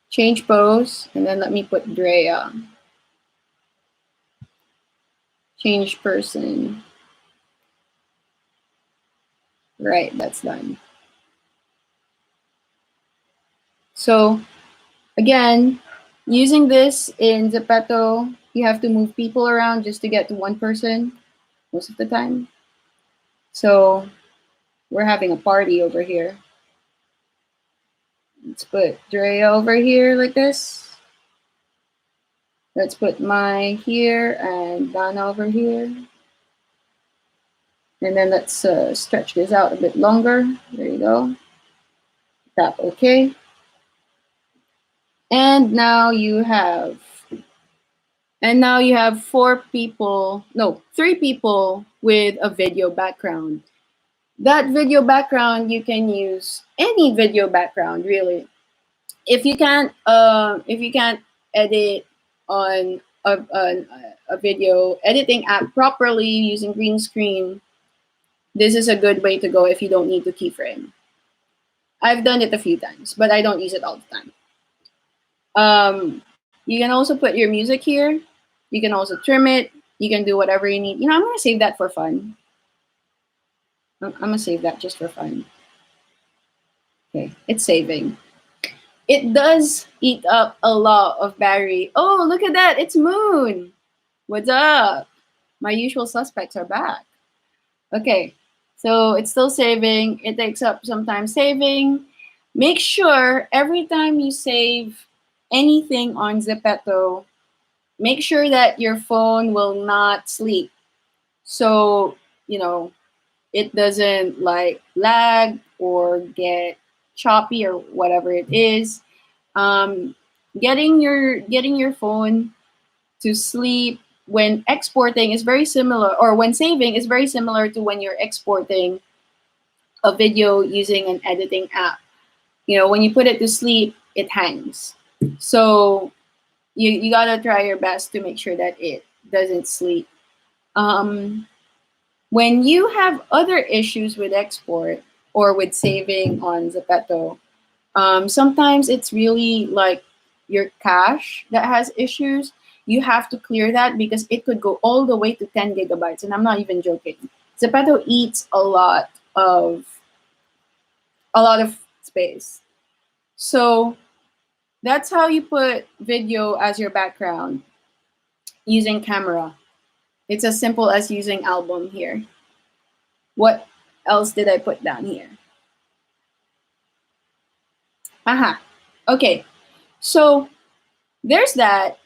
Change pose, and then let me put Drea. Change person. Right, that's done. So again, using this in Zepeto, you have to move people around just to get to one person most of the time. So we're having a party over here. Let's put Drea over here like this. Let's put Mai here and Dana over here. And then let's stretch this out a bit longer. There you go. Tap OK. And now you have three people with a video background. That video background, you can use any video background really. If you can't edit on a video editing app properly using green screen, this is a good way to go if you don't need to keyframe. I've done it a few times, but I don't use it all the time. You can also put your music here. You can also trim it. You can do whatever you need. I'm gonna save that for fun. I'm gonna save that just for fun. Okay, it's saving. It does eat up a lot of battery. Oh, look at that, it's Moon. What's up? My usual suspects are back. Okay, so it's still saving. It takes up some time saving. Make sure every time you save anything on Zepeto, make sure that your phone will not sleep. So, it doesn't like lag or get choppy or whatever it is. Getting your phone to sleep when exporting is very similar, or when saving is very similar to when you're exporting a video using an editing app. When you put it to sleep, it hangs. So you gotta try your best to make sure that it doesn't sleep. When you have other issues with export or with saving on Zepeto, sometimes it's really like your cache that has issues. You have to clear that because it could go all the way to 10 gigabytes, and I'm not even joking. Zepeto eats a lot of space. So that's how you put video as your background using camera. It's as simple as using album here. What else did I put down here? Aha. Okay. So there's that.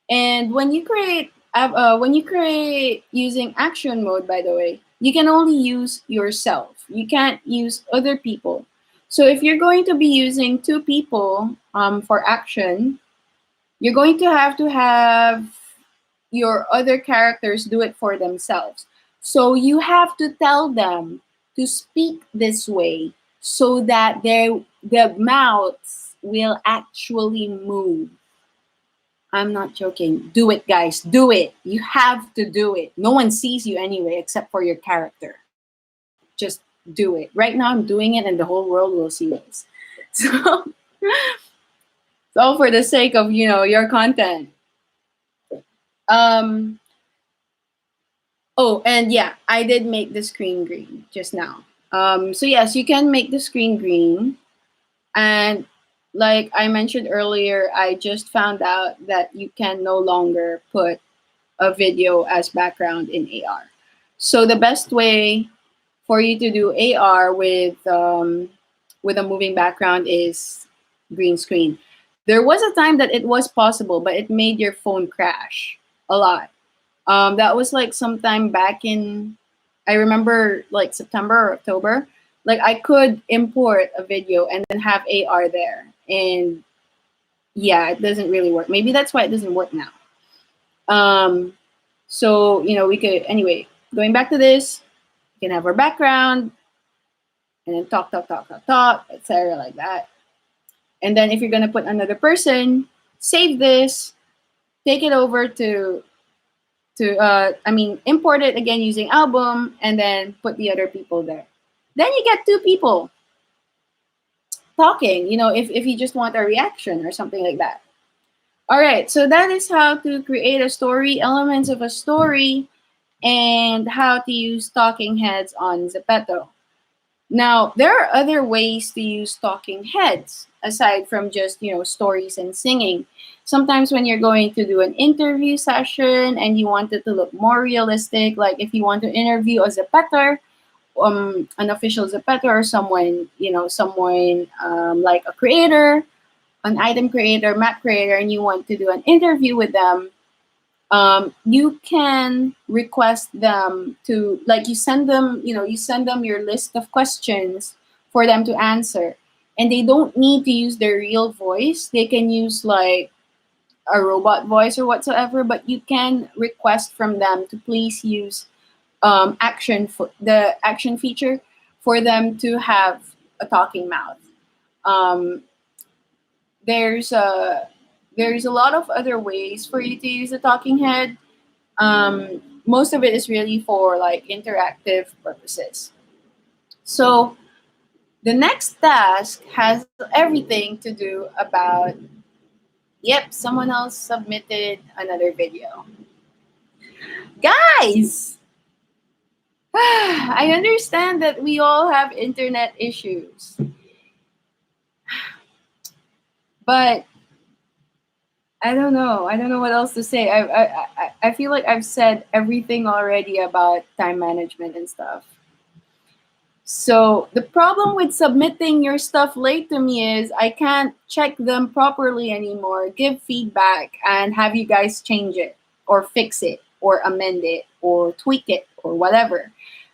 And when you create using action mode, by the way, you can only use yourself. You can't use other people. So if you're going to be using two people for action, you're going to have your other characters do it for themselves. So you have to tell them to speak this way so that the mouths will actually move. I'm not joking. Do it, guys. Do it. You have to do it. No one sees you anyway except for your character. Just do it. Right now I'm doing it and the whole world will see this. So it's all for the sake of, your content. Oh, and yeah, I did make the screen green just now. So yes, you can make the screen green. And like I mentioned earlier, I just found out that you can no longer put a video as background in AR. So the best way for you to do AR with a moving background is green screen. There was a time that it was possible, but it made your phone crash a lot. That was like sometime back in, I remember like September or October. Like I could import a video and then have AR there. And yeah, it doesn't really work. Maybe that's why it doesn't work now. So, we could, anyway, going back to this, we can have our background. and then talk, talk, talk, talk, talk, etc. like that. And then if you're gonna put another person, save this, take it over to import it again using album, and then put the other people there. Then you get two people talking, if you just want a reaction or something like that. All right, so that is how to create a story, elements of a story, and how to use talking heads on Zepeto. Now, there are other ways to use talking heads aside from just, stories and singing. Sometimes when you're going to do an interview session and you want it to look more realistic, like if you want to interview a Zepetor, an official Zepetor, or someone like a creator, an item creator, map creator, and you want to do an interview with them, you can request them to, like, you send them your list of questions for them to answer, and they don't need to use their real voice. They can use like a robot voice or whatsoever, but you can request from them to please use the action feature for them to have a talking mouth. um, there's a lot of other ways for you to use a talking head. Most of it is really for like interactive purposes. So the next task has everything to do about, yep, someone else submitted another video. Guys, I understand that we all have internet issues, but I don't know. I don't know what else to say. I feel like I've said everything already about time management and stuff. So the problem with submitting your stuff late to me is I can't check them properly anymore, give feedback, and have you guys change it or fix it or amend it or tweak it or whatever.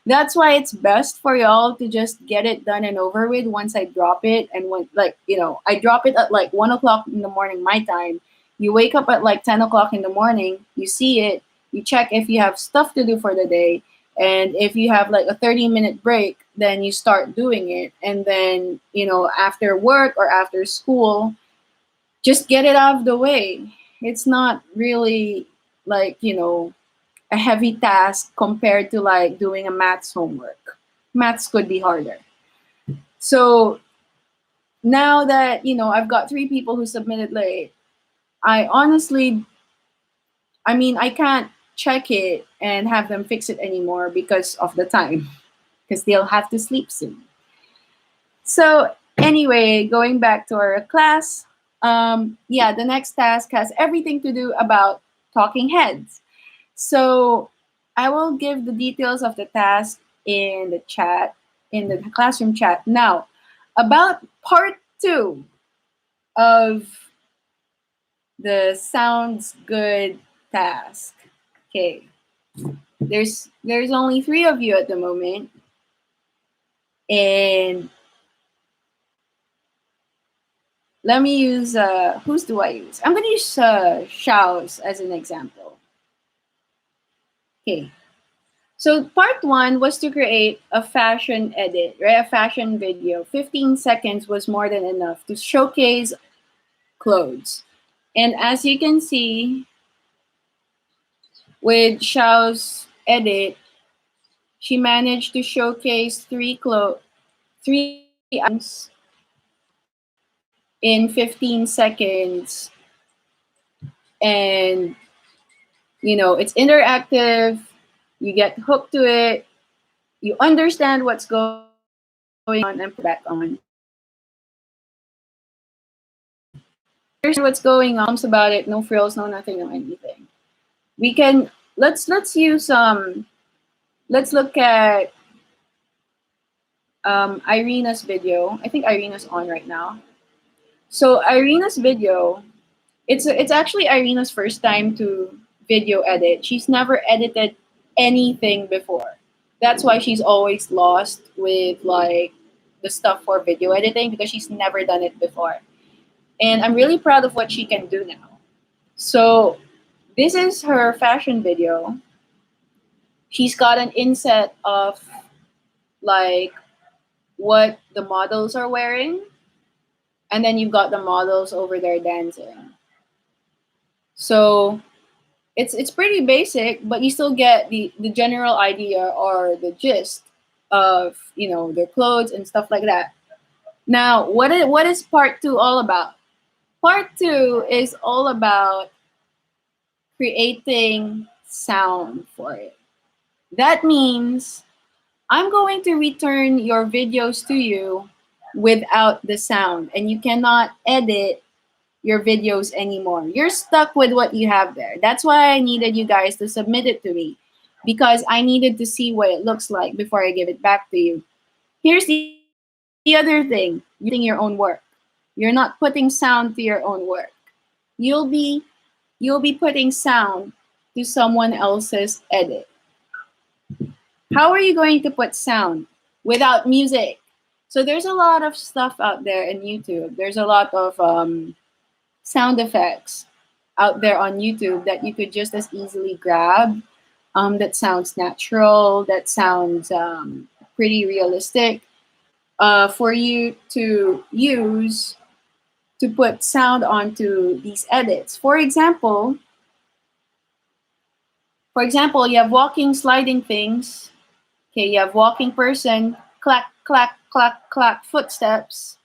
That's why it's best for y'all to just get it done and over with once I drop it. And when, like, I drop it at like 1 o'clock in the morning, my time. You wake up at like 10 o'clock in the morning, you see it, you check if you have stuff to do for the day, and if you have like a 30-minute break, then you start doing it. And then, after work or after school, just get it out of the way. It's not really like, a heavy task compared to like doing a maths homework. Maths could be harder. So now that, I've got 3 people who submitted late, I honestly, I can't check it and have them fix it anymore because of the time, because they'll have to sleep soon. So anyway, going back to our class, the next task has everything to do about talking heads. So I will give the details of the task in the chat, in the classroom chat. Now, about part 2 of the sounds good task. Okay. There's only 3 of you at the moment. And let me use, whose do I use? I'm going to use Xiao's as an example. Okay. So part 1 was to create a fashion edit, right? A fashion video. 15 seconds was more than enough to showcase clothes. And as you can see, with Xiao's edit, she managed to showcase 3 items in 15 seconds. And, it's interactive. You get hooked to it. You understand what's going on and put back on. Understand what's going on about it. No frills, no nothing, no anything. We can, let's use, let's look at Irina's video. I think Irina's on right now. So Irina's video, it's actually Irina's first time to video edit. She's never edited anything before. That's why she's always lost with like the stuff for video editing, because she's never done it before. And I'm really proud of what she can do now. So this is her fashion video. She's got an inset of like what the models are wearing, and then you've got the models over there dancing. So it's pretty basic, but you still get the general idea or the gist of their clothes and stuff like that. Now, what is part two all about? Part two is all about creating sound for it. That means I'm going to return your videos to you without the sound, and you cannot edit your videos anymore. You're stuck with what you have there. That's why I needed you guys to submit it to me, because I needed to see what it looks like before I give it back to you. Here's the other thing. You're not editing your own work. You're not putting sound to your own work. You'll be you'll be putting sound to someone else's edit. How are you going to put sound without music? So there's a lot of stuff out there in YouTube. There's a lot of sound effects out there on YouTube that you could just as easily grab. That sounds natural. That sounds pretty realistic. For you to use to put sound onto these edits. For example, you have walking, sliding things. Okay, you have walking person, clack, clack, clack, clack, footsteps,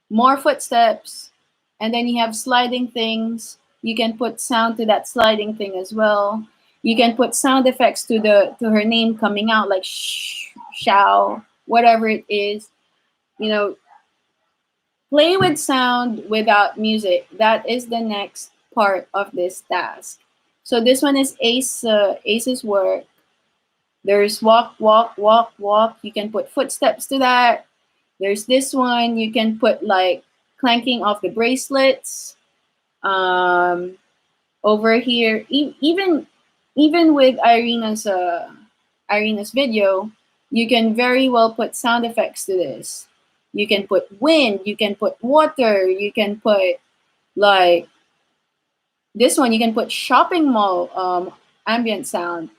more footsteps, and then you have sliding things. You can put sound to that sliding thing as well. You can put sound effects to her name coming out, like shh, show, whatever it is. You know, play with sound without music. That is the next part of this task. So this one is Ace's work. There's walk, walk, walk, walk. You can put footsteps to that. There's this one. You can put like clanking off the bracelets. Um, Over here, even with Irina's video, you can very well put sound effects to this. You can put wind. You can put water. You can put like this one. You can put shopping mall ambient sound.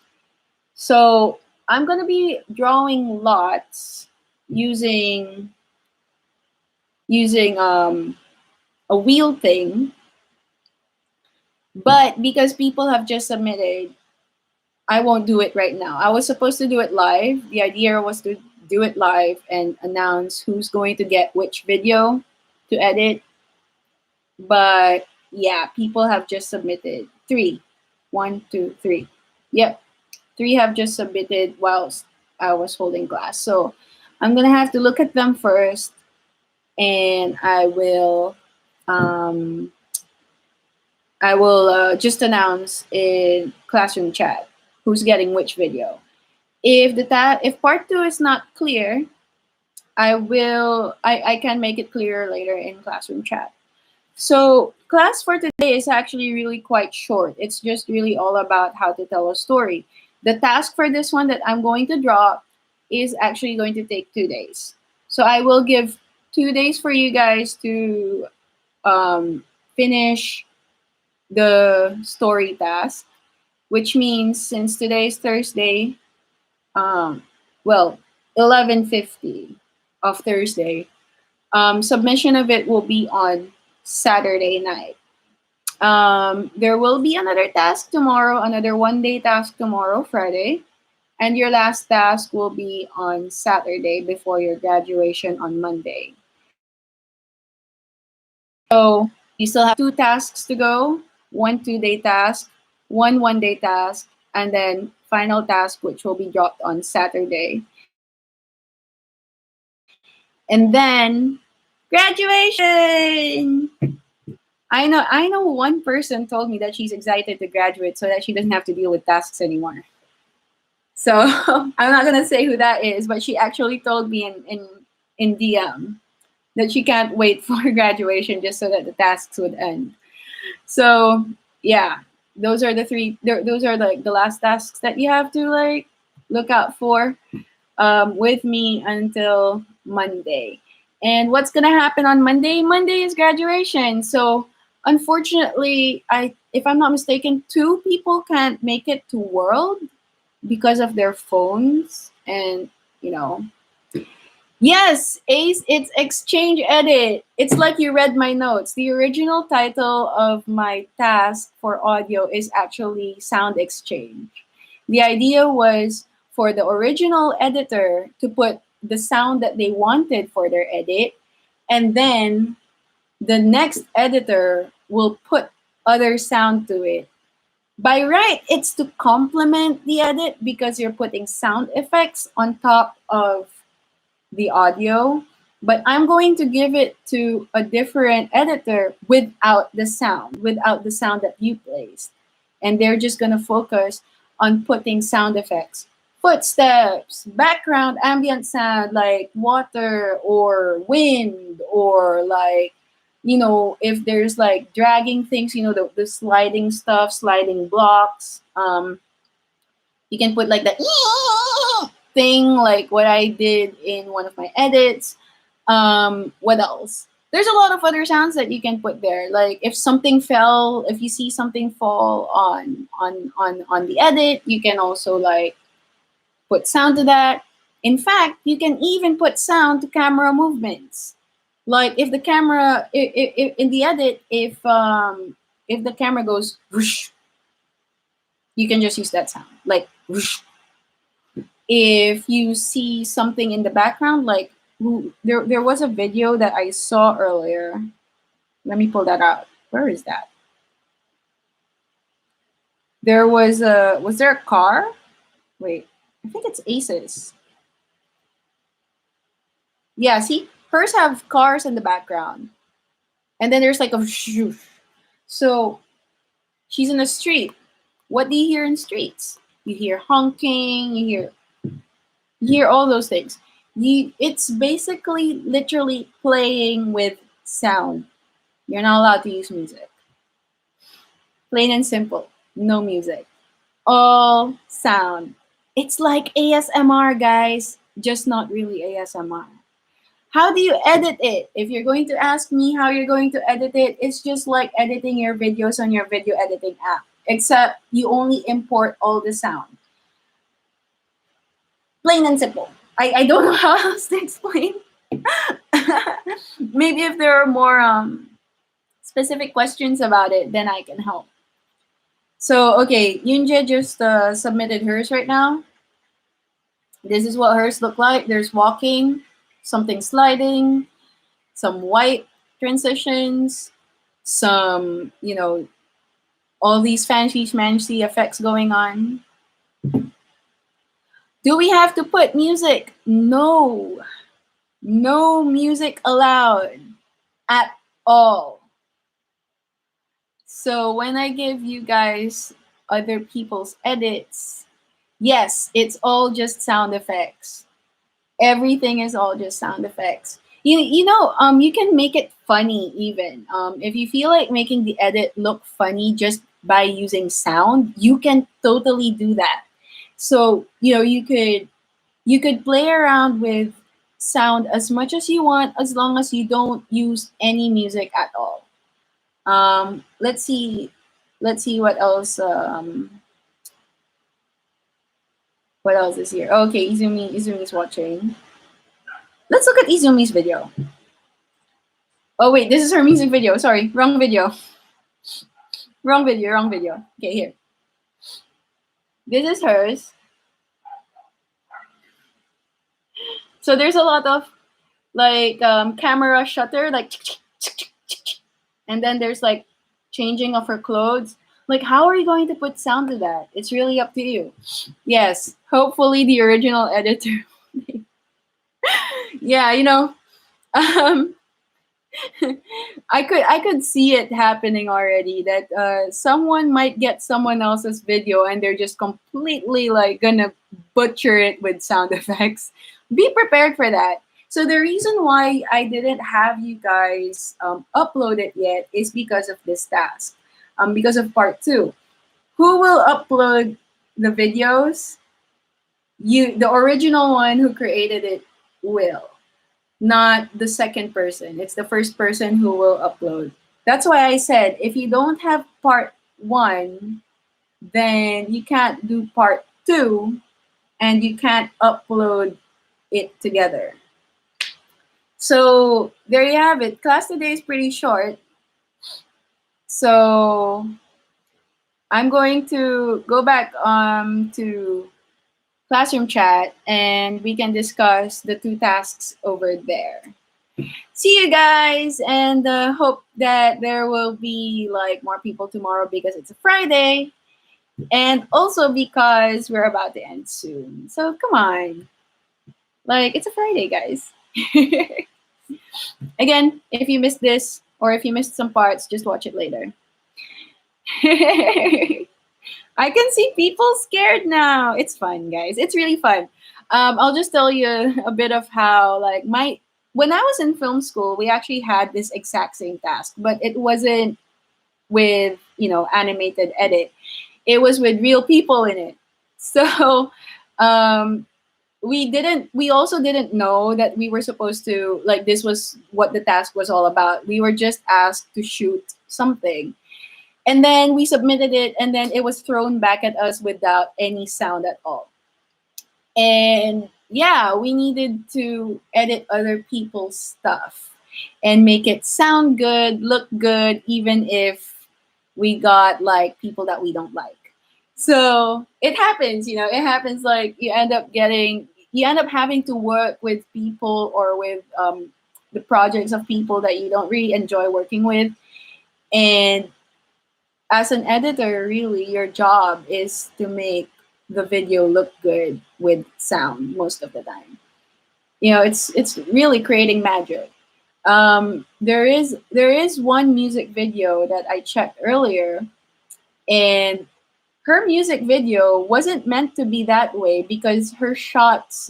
So I'm gonna be drawing lots using using a wheel thing, but because people have just submitted, I won't do it right now. I was supposed to do it live. The idea was to do it live and announce who's going to get which video to edit. But yeah, people have just submitted three. One, two, three. Yep, three have just submitted whilst I was holding class. So I'm gonna have to look at them first, and um, I will just announce in classroom chat who's getting which video. If part two is not clear, I can make it clearer later in classroom chat. So class for today is actually really quite short. It's just really all about how to tell a story. The task for this one that I'm going to draw is actually going to take 2 days. So I will give 2 days for you guys to finish the story task, which means since today is Thursday, um, well, 11:50 of Thursday, submission of it will be on Saturday night. There will be another task tomorrow, another 1 day task tomorrow, Friday, and your last task will be on Saturday before your graduation on Monday. So you still have 2 tasks to go, one 2 day task, one 1 day task, and then final task, which will be dropped on Saturday. And then graduation. I know one person told me that she's excited to graduate so that she doesn't have to deal with tasks anymore. So I'm not gonna say who that is, but she actually told me in DM that she can't wait for graduation just so that the tasks would end. So yeah, those are the three. Those are like the last tasks that you have to like look out for with me until Monday. And what's gonna happen on Monday? Monday is graduation. So unfortunately, if I'm not mistaken, 2 people can't make it to World because of their phones, and you know Yes, Ace, it's Exchange Edit. It's like you read my notes. The original title of my task for audio is actually Sound Exchange. The idea was for the original editor to put the sound that they wanted for their edit, and then the next editor will put other sound to it. By right, it's to complement the edit because you're putting sound effects on top of the audio, but I'm going to give it to a different editor without the sound that you placed. And they're just going to focus on putting sound effects, footsteps, background ambient sound like water or wind, or like, if there's like dragging things, the sliding stuff, sliding blocks. You can put like the thing, like what I did in one of my edits. What else? There's a lot of other sounds that you can put there. Like if something fell, if you see something fall on the edit, you can also like put sound to that. In fact, you can even put sound to camera movements. Like if the camera, if in the edit, if the camera goes whoosh, you can just use that sound, like whoosh. If you see something in the background, like there was a video that I saw earlier. Let me pull that out. Where is that? Was there a car? Wait, I think it's Aces. Yeah, see, hers have cars in the background, and then there's like a shoo. So she's in the street. What do you hear in streets? You hear honking. You hear all those things. It's basically literally playing with sound. You're not allowed to use music. Plain and simple. No music. All sound. It's like ASMR, guys, just not really ASMR. How do you edit it? If you're going to ask me how you're going to edit it, it's just like editing your videos on your video editing app, except you only import all the sound. Plain and simple. I don't know how else to explain. Maybe if there are more specific questions about it, then I can help. So, okay, Yunja just submitted hers right now. This is what hers look like. There's walking, something sliding, some white transitions, some, all these fancy effects going on. Do we have to put music? No. No music allowed at all. So when I give you guys other people's edits, yes, it's all just sound effects. Everything is all just sound effects. You can make it funny even. If you feel like making the edit look funny just by using sound, you can totally do that. So, you could play around with sound as much as you want as long as you don't use any music at all. Let's see. Let's see what else. What else is here? Okay, Izumi is watching. Let's look at Izumi's video. Oh wait, this is her music video. Sorry, wrong video. Wrong video. Wrong video. Okay, here. This is hers. So there's a lot of like camera shutter, like, and then there's like changing of her clothes. Like, how are you going to put sound to that? It's really up to you. Yes, hopefully the original editor. Yeah, um, I could see it happening already. That someone might get someone else's video and they're just completely like gonna butcher it with sound effects. Be prepared for that. So the reason why I didn't have you guys upload it yet is because of this task. Because of part 2. Who will upload the videos? The original one who created it will, not the second person. It's the first person who will upload. That's why I said if you don't have part 1, then you can't do part 2 and you can't upload it together. So there you have it. Class today is pretty short. So I'm going to go back to classroom chat and we can discuss the two tasks over there. See you guys, and hope that there will be like more people tomorrow because it's a Friday, and also because we're about to end soon. So come on, like it's a Friday, guys. Again, if you missed this or if you missed some parts, just watch it later. I can see people scared now. It's fun, guys. It's really fun. I'll just tell you a bit of how, like, my when I was in film school, we actually had this exact same task, but it wasn't with animated edit. It was with real people in it. So um, we also didn't know that we were supposed to, like, this was what the task was all about. We were just asked to shoot something, and then we submitted it, and then it was thrown back at us without any sound at all. And yeah, we needed to edit other people's stuff and make it sound good, look good, even if we got like people that we don't like. So it happens, it happens, like you end up having to work with people or with the projects of people that you don't really enjoy working with. And as an editor, really, your job is to make the video look good with sound most of the time. It's really creating magic. There is one music video that I checked earlier, and her music video wasn't meant to be that way because her shots.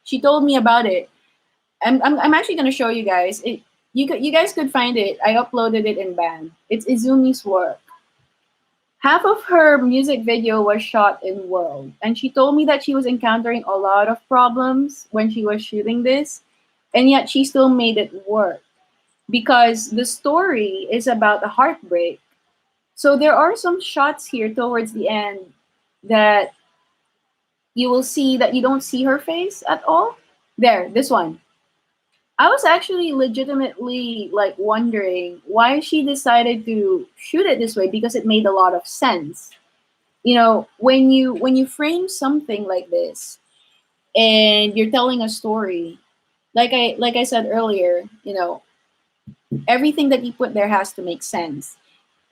She told me about it. I'm actually gonna show you guys. You guys could find it. I uploaded it in band. It's Izumi's work. Half of her music video was shot in world, and she told me that she was encountering a lot of problems when she was shooting this, and yet she still made it work because the story is about a heartbreak. So there are some shots here towards the end that you will see that you don't see her face at all. There, this one. I was actually legitimately like wondering why she decided to shoot it this way because it made a lot of sense. When you frame something like this and you're telling a story, like I said earlier, everything that you put there has to make sense.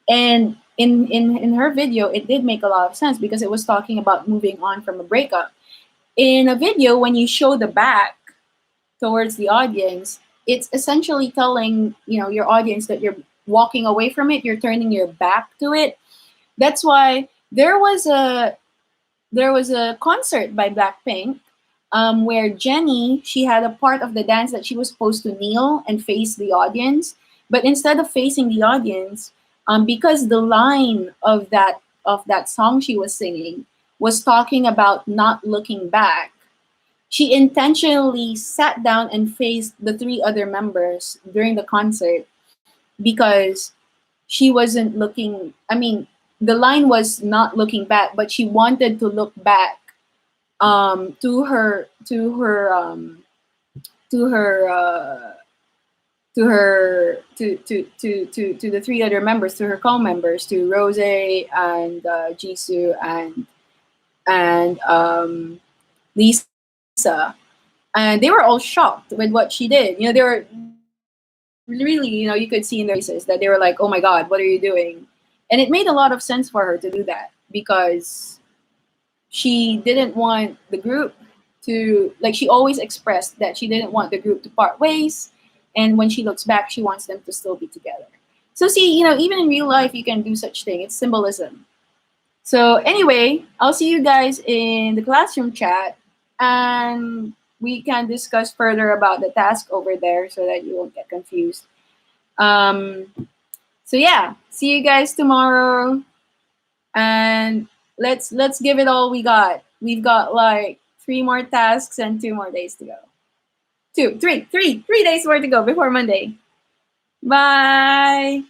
And in her video, it did make a lot of sense because it was talking about moving on from a breakup. In a video, when you show the back towards the audience, it's essentially telling your audience that you're walking away from it, you're turning your back to it. That's why there was a concert by Blackpink, where Jennie, she had a part of the dance that she was supposed to kneel and face the audience, but instead of facing the audience, because the line of that song she was singing was talking about not looking back, she intentionally sat down and faced the three other members during the concert because she wasn't looking. I mean, the line was not looking back, but she wanted to look back to her to the three other members, to her co-members, to Rose and Jisoo and Lisa, and they were all shocked with what she did. They were really, you could see in their faces that they were like, "Oh my God, what are you doing?" And it made a lot of sense for her to do that because she didn't want the group to, like, she always expressed that she didn't want the group to part ways, and when she looks back she wants them to still be together. So see, even in real life you can do such thing. It's symbolism. So anyway, I'll see you guys in the classroom chat, and we can discuss further about the task over there so that you won't get confused. um so yeah, see you guys tomorrow, and let's give it all we got. We've got like 3 more tasks and 2 more days to go. 3 days more to go before Monday. Bye.